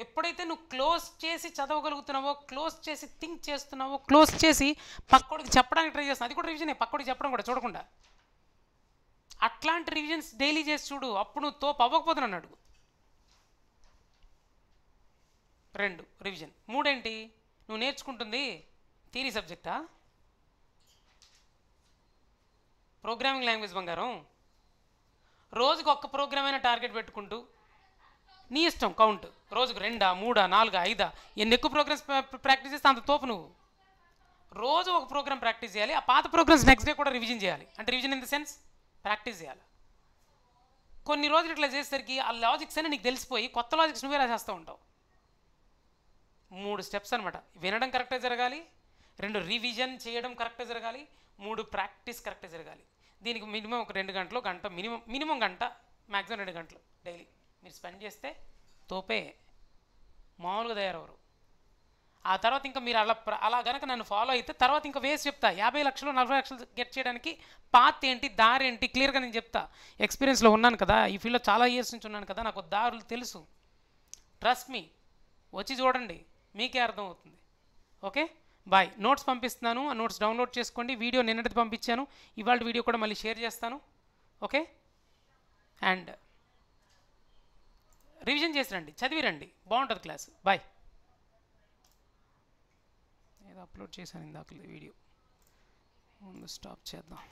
ఎప్పుడైతే నువ్వు క్లోజ్ చేసి చదవగలుగుతున్నావో, క్లోజ్ చేసి థింక్ చేస్తున్నావో, క్లోజ్ చేసి పక్కోడికి చెప్పడానికి ట్రై చేస్తున్నావు, అది కూడా రివిజనే. పక్కోడికి చెప్పడం కూడా చూడకుండా. అట్లాంటి రివిజన్స్ డైలీ చేసి చూడు, అప్పుడు నువ్వు తోపు అవ్వకపోతున్నాను అడుగు. 2 రివిజన్. 3 ఏంటి? నువ్వు నేర్చుకుంటుంది థియరీ సబ్జెక్టా, ప్రోగ్రామింగ్ లాంగ్వేజ్ బంగారం. రోజుకు ఒక్క ప్రోగ్రామ్ అయినా టార్గెట్ పెట్టుకుంటూ నీ ఇష్టం కౌంట్, రోజుకు 2, 3, 4, 5 ఎన్ని ఎక్కువ ప్రోగ్రామ్స్ ప్రాక్టీస్ చేస్తే అంత తోపు నువ్వు. రోజు ఒక ప్రోగ్రామ్ ప్రాక్టీస్ చేయాలి, ఆ పాత ప్రోగ్రామ్స్ నెక్స్ట్ డే కూడా రివిజన్ చేయాలి. అంటే revision in the sense practice చేయాలి. కొన్ని రోజులు ఇట్లా చేసేసరికి ఆ లాజిక్స్ అని నీకు తెలిసిపోయి కొత్త లాజిక్స్ నువ్వే రాసేస్తూ ఉంటావు. 3 స్టెప్స్ అనమాట. వినడం కరెక్ట్గా జరగాలి, 2 రివిజన్ చేయడం కరెక్ట్గా జరగాలి, 3 ప్రాక్టీస్ కరెక్ట్గా జరగాలి. దీనికి మినిమం ఒక 2 గంటలు, గంట మినిమం గంట, మ్యాక్సిమం 2 గంటలు డైలీ మీరు స్పెండ్ చేస్తే తోపే, మామూలుగా తయారవరు. ఆ తర్వాత ఇంకా మీరు అలా కనుక నన్ను ఫాలో అయితే తర్వాత ఇంకా వేసి చెప్తా. 50 లక్షలు 40 లక్షలు గెట్ చేయడానికి పాత్ ఏంటి, దారి ఏంటి క్లియర్గా నేను చెప్తా. ఎక్స్పీరియన్స్లో ఉన్నాను కదా, ఈ ఫీల్డ్లో చాలా ఇయర్స్ నుంచి ఉన్నాను కదా, నాకు దారులు తెలుసు. ట్రస్ట్ మీ, వచ్చి చూడండి మీకే అర్థమవుతుంది. Okay bye. నోట్స్ పంపిస్తున్నాను, ఆ నోట్స్ డౌన్లోడ్ చేసుకోండి. వీడియో నిన్నటిది పంపించాను, ఇవాళ వీడియో కూడా మళ్ళీ షేర్ చేస్తాను. ఓకే, అండ్ రివిజన్ చేసి రండి, చదివి రండి, బాగుంటుంది క్లాస్. బాయ్. ఏదో అప్లోడ్ చేశాను ఇందాక వీడియో, ముందు స్టాప్ చేద్దాం.